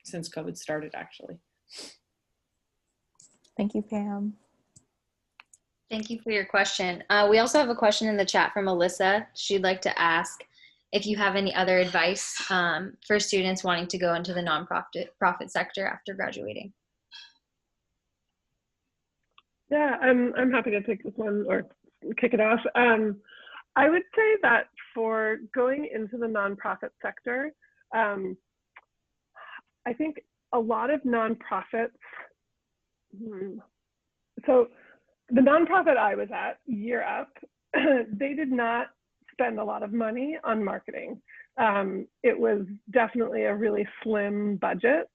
since COVID started, actually. Thank you, Pam. Thank you for your question. We also have a question in the chat from Alyssa. She'd like to ask if you have any other advice for students wanting to go into the nonprofit sector after graduating. Yeah, I'm happy to take this one or kick it off. I would say that for going into the nonprofit sector, I think a lot of nonprofits, so the nonprofit I was at, Year Up, they did not spend a lot of money on marketing. It was definitely a really slim budget.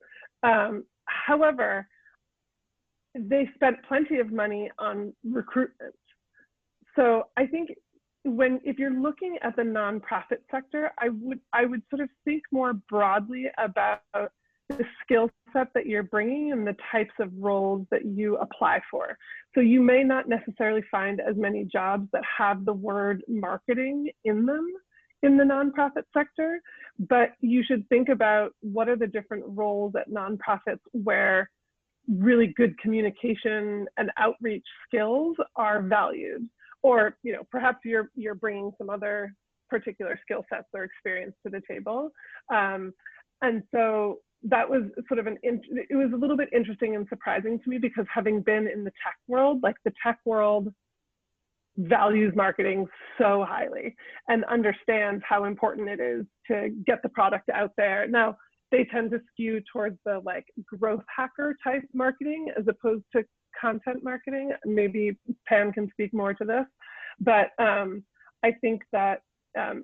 However, they spent plenty of money on recruitment. So I think if you're looking at the nonprofit sector, I would sort of think more broadly about the skill set that you're bringing and the types of roles that you apply for. So you may not necessarily find as many jobs that have the word marketing in them in the nonprofit sector, but you should think about what are the different roles at nonprofits where really good communication and outreach skills are valued, or perhaps you're bringing some other particular skill sets or experience to the table, and so that was sort of it was a little bit interesting and surprising to me, because having been in the tech world, like the tech world values marketing so highly and understands how important it is to get the product out there. Now, they tend to skew towards the like growth hacker type marketing as opposed to content marketing. Maybe Pam can speak more to this, but I think that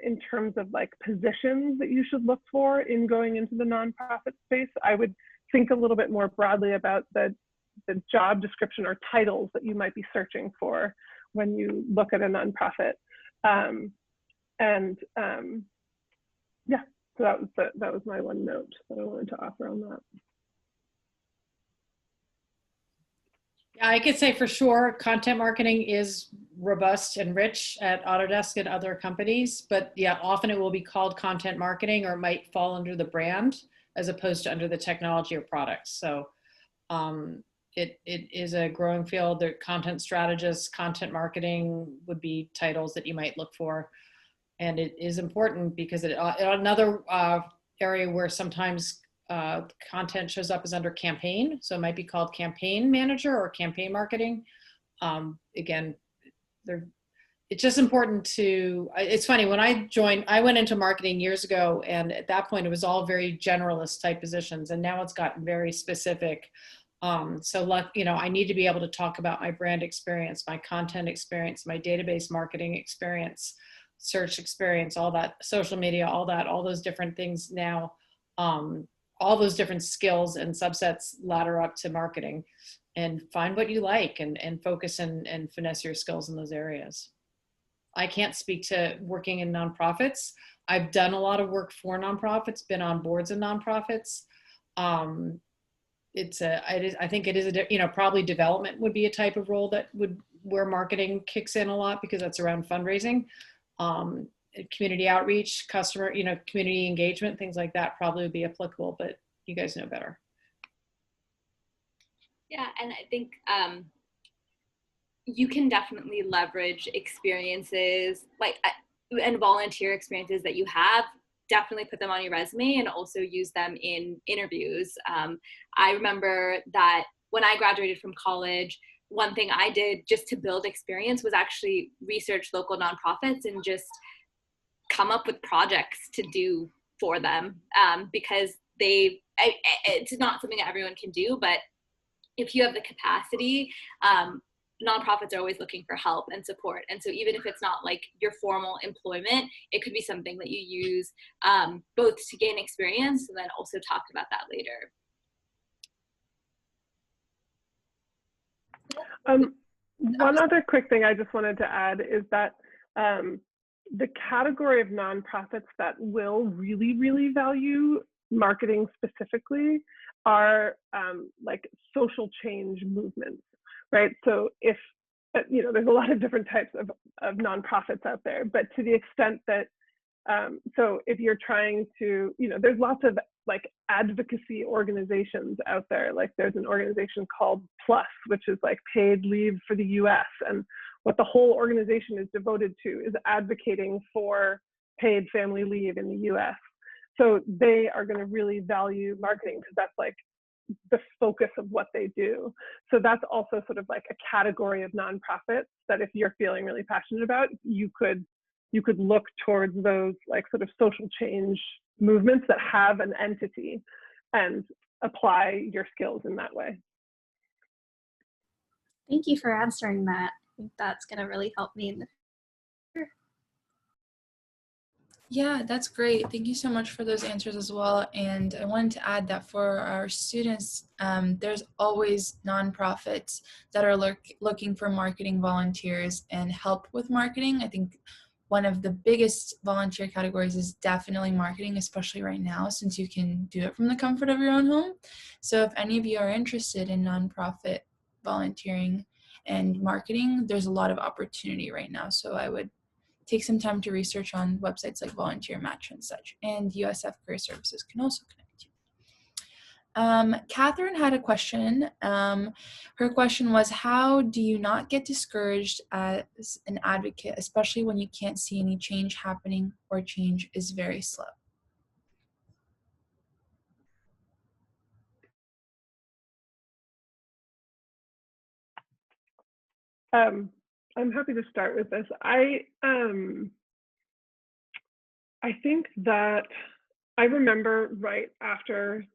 in terms of like positions that you should look for in going into the nonprofit space, I would think a little bit more broadly about the job description or titles that you might be searching for when you look at a nonprofit. Yeah, So that was my one note that I wanted to offer on that. Yeah, I could say for sure content marketing is robust and rich at Autodesk and other companies, but yeah, often it will be called content marketing, or it might fall under the brand as opposed to under the technology or products. So it is a growing field. There content strategists, content marketing would be titles that you might look for. And it is important because another area where sometimes content shows up is under campaign. So it might be called campaign manager or campaign marketing. Again, it's just important to, it's funny, when I went into marketing years ago, and at that point it was all very generalist type positions, and now it's gotten very specific. I need to be able to talk about my brand experience, my content experience, my database marketing experience, search experience, all that, social media, all those different things now, all those different skills and subsets ladder up to marketing, and find what you like and focus and finesse your skills in those areas. I can't speak to working in nonprofits. I've done a lot of work for nonprofits, been on boards of nonprofits. I think it is probably development would be a type of role where marketing kicks in a lot, because that's around fundraising, community outreach, customer, community engagement, things like that probably would be applicable, but you guys know better. Yeah, and I think you can definitely leverage experiences and volunteer experiences that you have, definitely put them on your resume and also use them in interviews. I remember that when I graduated from college, one thing I did just to build experience was actually research local nonprofits and just come up with projects to do for them, because it's not something that everyone can do, but if you have the capacity, nonprofits are always looking for help and support. And so even if it's not like your formal employment, it could be something that you use both to gain experience and then also talk about that later. One other quick thing I just wanted to add is that the category of nonprofits that will really, really value marketing specifically are like social change movements, right? So if, there's a lot of different types of nonprofits out there, but to the extent that, so if you're trying to, there's lots of like advocacy organizations out there. Like there's an organization called PLUS, which is like Paid Leave for the US. And what the whole organization is devoted to is advocating for paid family leave in the US. So they are going to really value marketing because that's like the focus of what they do. So that's also sort of like a category of nonprofits that if you're feeling really passionate about, you could look towards those like sort of social change movements that have an entity and apply your skills in that way. Thank you for answering that. I think that's going to really help me in the future. Yeah, that's great. Thank you so much for those answers as well. And I wanted to add that for our students, there's always nonprofits that are looking for marketing volunteers and help with marketing. I think one of the biggest volunteer categories is definitely marketing, especially right now, since you can do it from the comfort of your own home. So if any of you are interested in nonprofit volunteering and marketing, there's a lot of opportunity right now. So I would take some time to research on websites like Volunteer Match and such, and USF Career Services can also connect you. Catherine had a question. Her question was, how do you not get discouraged as an advocate, especially when you can't see any change happening or change is very slow? I'm happy to start with this. I think that I remember right after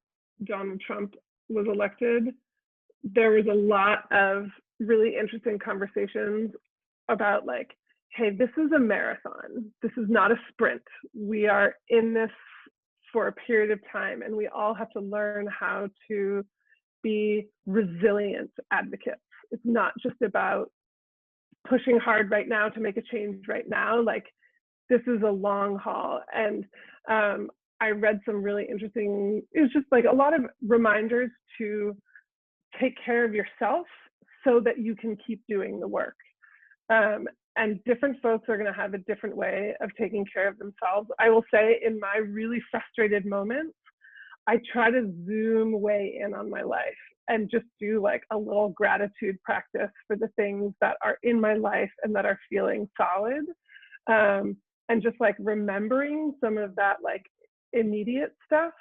Donald Trump was elected, there was a lot of really interesting conversations about like, hey, this is a marathon. This is not a sprint. We are in this for a period of time, and we all have to learn how to be resilient advocates. It's not just about pushing hard right now to make a change right now. Like, this is a long haul. And I read some really interesting, it was just like a lot of reminders to take care of yourself so that you can keep doing the work. And different folks are going to have a different way of taking care of themselves. I will say in my really frustrated moments, I try to zoom way in on my life and just do like a little gratitude practice for the things that are in my life and that are feeling solid. And just like remembering some of that like immediate stuff.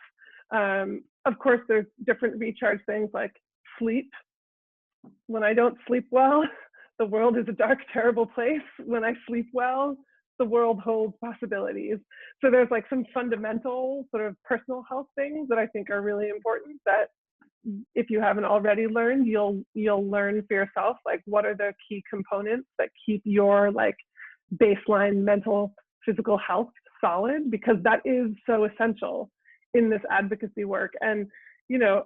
Of course, there's different recharge things like sleep. When I don't sleep well, the world is a dark, terrible place. When I sleep well, the world holds possibilities. So there's like some fundamental sort of personal health things that I think are really important that if you haven't already learned, you'll learn for yourself, like what are the key components that keep your like baseline mental, physical health solid, because that is so essential in this advocacy work. And, you know,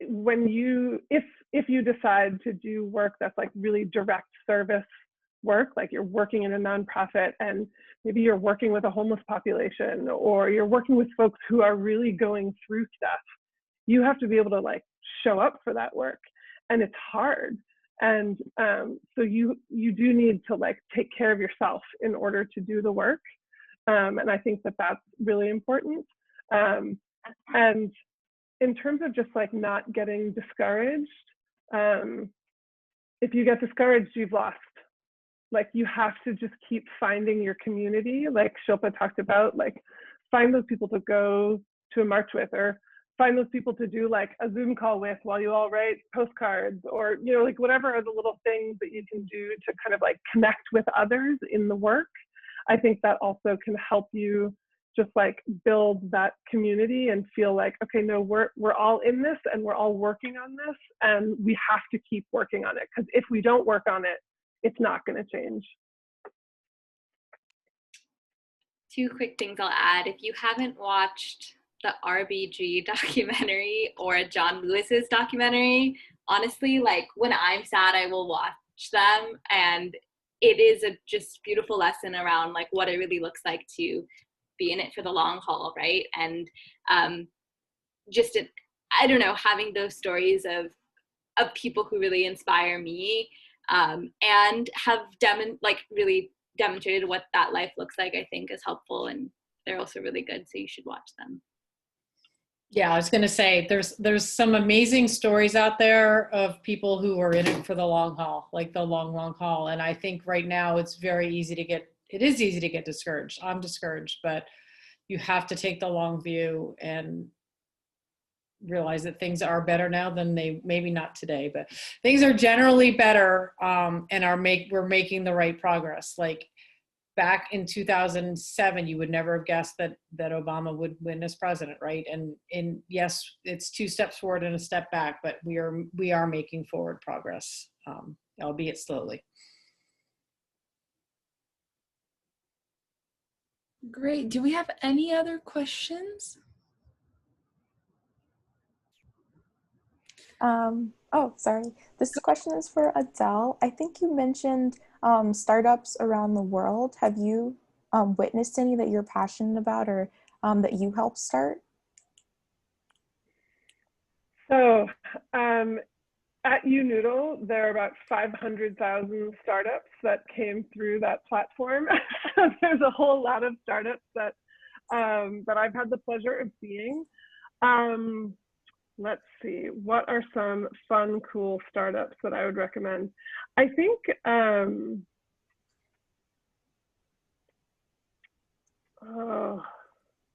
when you, if you decide to do work that's like really direct service work, like you're working in a nonprofit and maybe you're working with a homeless population or you're working with folks who are really going through stuff, you have to be able to like show up for that work, and it's hard. And so you do need to like take care of yourself in order to do the work. And I think that that's really important. And in terms of just like not getting discouraged, if you get discouraged, you've lost. Like you have to just keep finding your community, like Shilpa talked about, like find those people to go to a march with, or find those people to do like a Zoom call with while you all write postcards, or, you know, like whatever are the little things that you can do to kind of like connect with others in the work. I think that also can help you just like build that community and feel like, okay, no, we're all in this and we're all working on this, and we have to keep working on it, because if we don't work on it, it's not going to change. Two quick things I'll add. If you haven't watched the RBG documentary or John Lewis's documentary, honestly, like when I'm sad, I will watch them, and it is a just beautiful lesson around like what it really looks like to be in it for the long haul, right? And I don't know, having those stories of people who really inspire me and have really demonstrated what that life looks like, I think is helpful, and they're also really good, so you should watch them. Yeah, I was going to say there's some amazing stories out there of people who are in it for the long haul, like the long haul. And I think right now it is easy to get discouraged. I'm discouraged, but you have to take the long view and realize that things are better now than they, maybe not today, but things are generally better, and we're making the right progress. Like back in 2007, you would never have guessed that Obama would win as president, right? And yes, it's 2 steps forward and a step back, but we are making forward progress, albeit slowly. Great. Do we have any other questions? Oh, sorry. This question is for Adele. I think you mentioned startups around the world. Have you witnessed any that you're passionate about, or that you helped start? So at UNoodle, there are about 500,000 startups that came through that platform. So there's a whole lot of startups that I've had the pleasure of seeing. Let's see, what are some fun, cool startups that I would recommend? I think,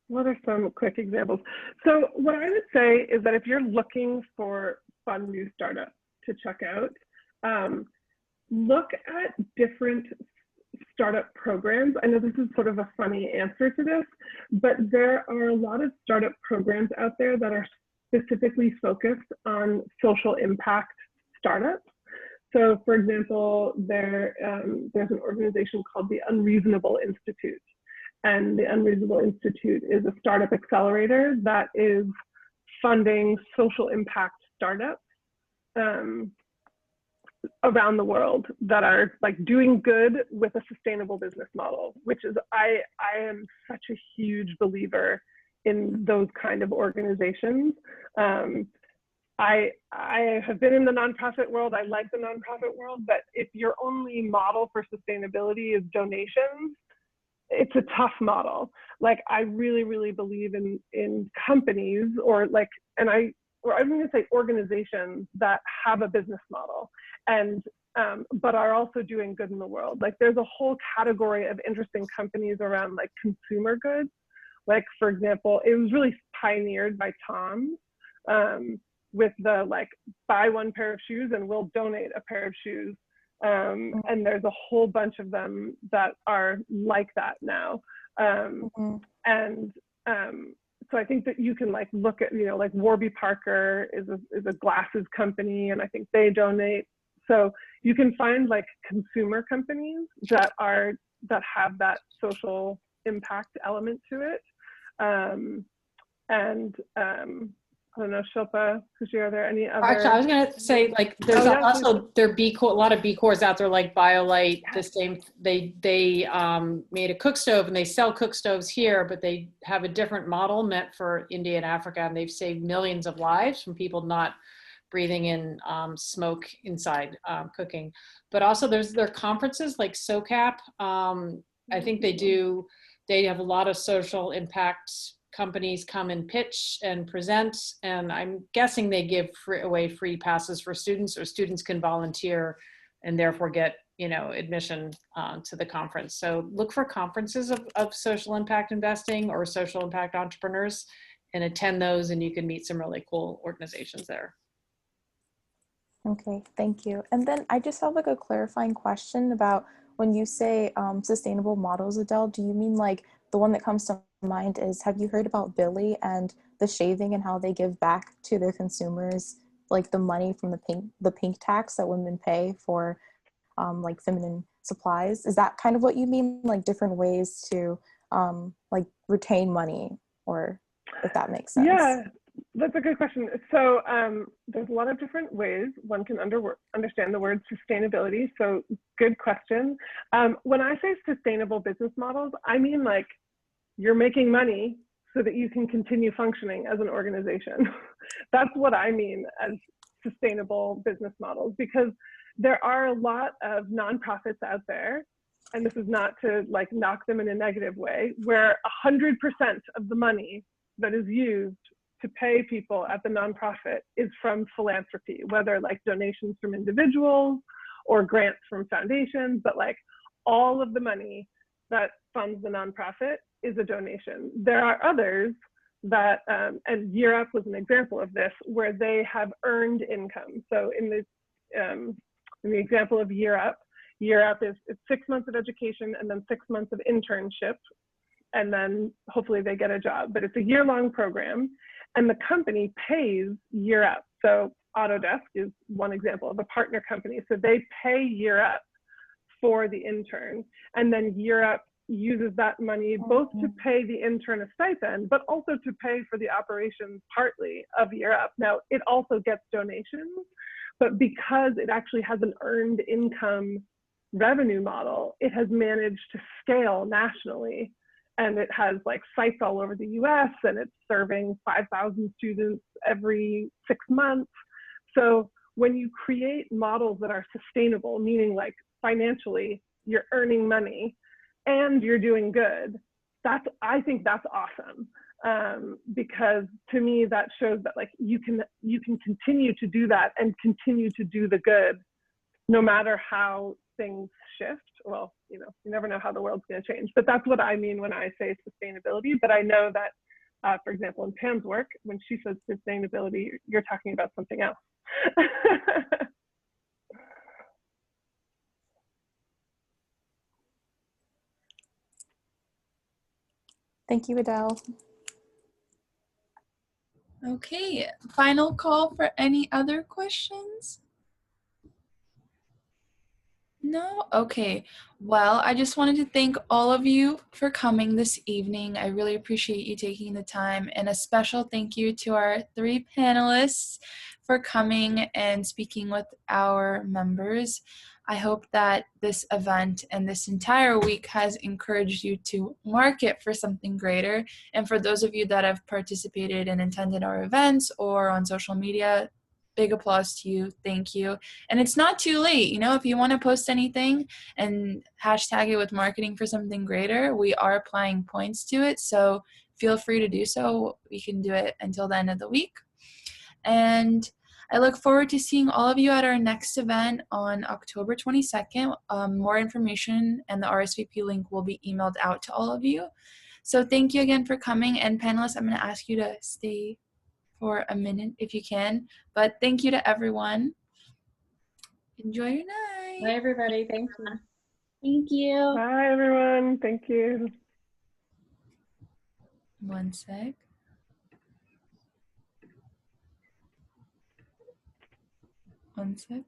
what are some quick examples? So what I would say is that if you're looking for fun new startups to check out, look at different startup programs. I know this is sort of a funny answer to this, but there are a lot of startup programs out there that are specifically focused on social impact startups. So for example, there's an organization called the Unreasonable Institute. And the Unreasonable Institute is a startup accelerator that is funding social impact startups. around the world that are like doing good with a sustainable business model, which is, I am such a huge believer in those kind of organizations. I have been in the nonprofit world. I like the nonprofit world, but if your only model for sustainability is donations, it's a tough model. Like, I really, really believe in companies, or like, and I'm going to say organizations that have a business model and but are also doing good in the world. Like, there's a whole category of interesting companies around like consumer goods. Like, for example, it was really pioneered by Tom with the like, buy one pair of shoes and we'll donate a pair of shoes. And there's a whole bunch of them that are like that now. And so I think that you can like look at, you know, like Warby Parker is a glasses company, and I think they donate. So you can find like consumer companies that have that social impact element to it. I don't know, Shilpa, Kushi, are there any other? Actually, I was going to say, like, there's also a lot of B Corps out there, like BioLite. The same, they made a cook stove, and they sell cook stoves here, but they have a different model meant for India and Africa, and they've saved millions of lives from people not breathing in smoke inside cooking. But also their conferences like SOCAP. I think they have a lot of social impact. Companies come and pitch and present, and I'm guessing they give away free passes for students, or students can volunteer and therefore get, you know, admission to the conference. So look for conferences of social impact investing or social impact entrepreneurs and attend those, and you can meet some really cool organizations there. Okay, thank you. And then I just have like a clarifying question about when you say sustainable models, Adele, do you mean like the one that comes to mind is, have you heard about Billy and the shaving and how they give back to their consumers like the money from the pink tax that women pay for like feminine supplies? Is that kind of what you mean, like different ways to like retain money, or if that makes sense? Yeah, that's a good question. So there's a lot of different ways one can understand the word sustainability. So good question. When I say sustainable business models, I mean like you're making money so that you can continue functioning as an organization. That's what I mean as sustainable business models, because there are a lot of nonprofits out there, and this is not to like knock them in a negative way, where 100% of the money that is used to pay people at the nonprofit is from philanthropy, whether like donations from individuals or grants from foundations, but like all of the money that funds the nonprofit is a donation. There are others that, and Europe was an example of this, where they have earned income. So in the example of Europe is it's 6 months of education and then 6 months of internship, and then hopefully they get a job. But it's a year-long program, and the company pays year up. So Autodesk is one example of a partner company. So they pay year up for the intern, and then year up uses that money both to pay the intern a stipend, but also to pay for the operations partly of year up. Now, it also gets donations, but because it actually has an earned income revenue model, it has managed to scale nationally. And it has like sites all over the US, and it's serving 5,000 students every 6 months. So when you create models that are sustainable, meaning like financially you're earning money and you're doing good, I think that's awesome. Because to me that shows that like you can continue to do that and continue to do the good no matter how things shift. Well, you know, you never know how the world's going to change, but that's what I mean when I say sustainability. But I know that, for example, in Pam's work, when she says sustainability, you're talking about something else. Thank you, Adele. Okay, final call for any other questions? No? Okay. Well, I just wanted to thank all of you for coming this evening. I really appreciate you taking the time, and a special thank you to our 3 panelists for coming and speaking with our members. I hope that this event and this entire week has encouraged you to market for something greater. And for those of you that have participated and attended our events or on social media, big applause to you. Thank you. And it's not too late. If you want to post anything and hashtag it with marketing for something greater, we are applying points to it. So feel free to do so. We can do it until the end of the week. And I look forward to seeing all of you at our next event on October 22nd. More information and the RSVP link will be emailed out to all of you. So thank you again for coming. And panelists, I'm going to ask you to stay for a minute if you can. But thank you to everyone. Enjoy your night. Bye, everybody. Thank you. Thank you. Bye, everyone. Thank you. One sec. One sec.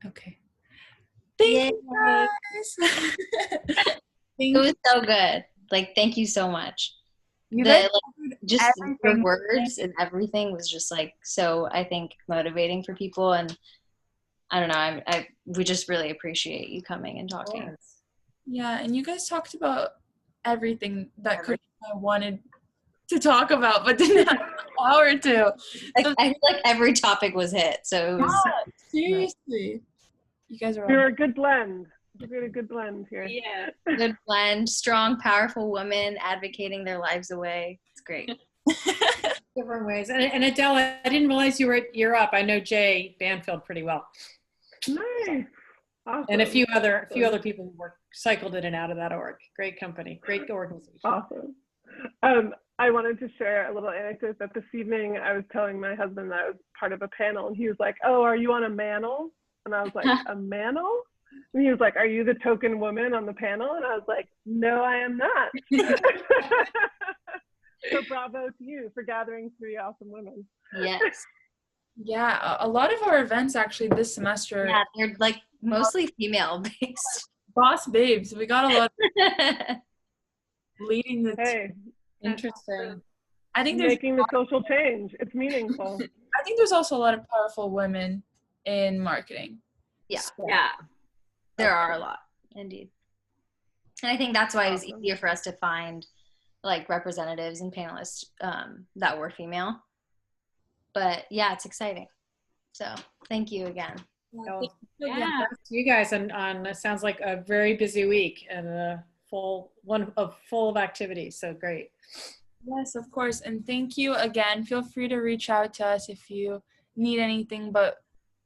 Okay. Thank you guys. It was so good. Thank you so much. Just your words and everything was just so, I think, motivating for people. And I don't know, we just really appreciate you coming and talking. Yeah, and you guys talked about everything that I wanted to talk about, but didn't have the power to. I feel like every topic was hit. So it was, seriously. You guys are You're a good blend. You're a good blend here. Yeah. good blend, strong, powerful women advocating their lives away. It's great. Different ways. And Adele, I didn't realize you're up. I know Jay Banfield pretty well. Nice. Awesome. And a few other people who cycled in and out of that org. Great company, great organization. Awesome. I wanted to share a little anecdote that this evening I was telling my husband that I was part of a panel, and he was like, "Oh, are you on a manel?" And I was like, "A manel?" And he was like, "Are you the token woman on the panel?" And I was like, "No, I am not." So bravo to you for gathering 3 awesome women. Yes. Yeah, a lot of our events actually this semester. Yeah, they're mostly female based. Boss babes. We got a lot of leading the Hey, interesting. I think there's making the social change. It's meaningful. I think there's also a lot of powerful women in marketing. Yeah. Yeah. There are a lot, indeed. And I think that's why it was Awesome. easier for us to find representatives and panelists that were female. But yeah, it's exciting. So thank you again. Yeah. You guys on it sounds like a very busy week and a full of activities. So great. Yes, of course. And thank you again. Feel free to reach out to us if you need anything, but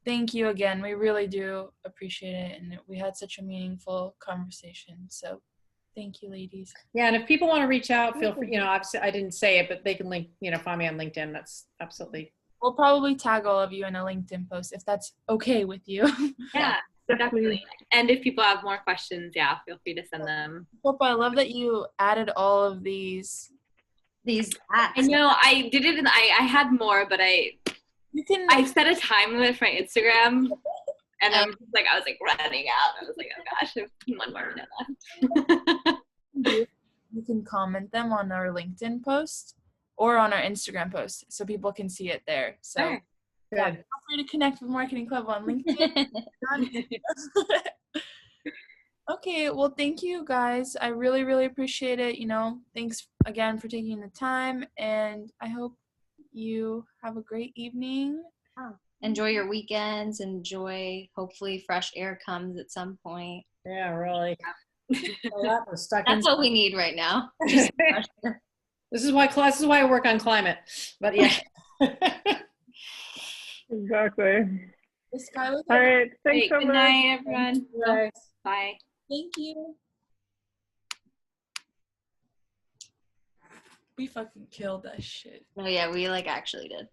thank you again. We really do appreciate it. And we had such a meaningful conversation. So thank you, ladies. Yeah. And if people want to reach out, feel free, obviously I didn't say it, but they can link, find me on LinkedIn. That's absolutely. We'll probably tag all of you in a LinkedIn post if that's okay with you. Yeah, definitely. And if people have more questions, feel free to send them. Hope I love that you added all of these apps. I know I did it, and I had more, but I set a time limit for my Instagram, and I was running out. I was like, oh gosh, I have 1 more minute left. You can comment them on our LinkedIn post or on our Instagram post so people can see it there. So Sure. feel free to connect with Marketing Club on LinkedIn. Okay, well, thank you guys. I really, really appreciate it. Thanks again for taking the time, and I hope you have a great evening. Enjoy your weekends. Hopefully fresh air comes at some point. Yeah, really. That's what we need right now. This is why I work on climate. But yeah. Exactly. All right. Thanks so much. Good night, everyone. Bye. Thank you. We fucking killed that shit. Oh yeah, we actually did.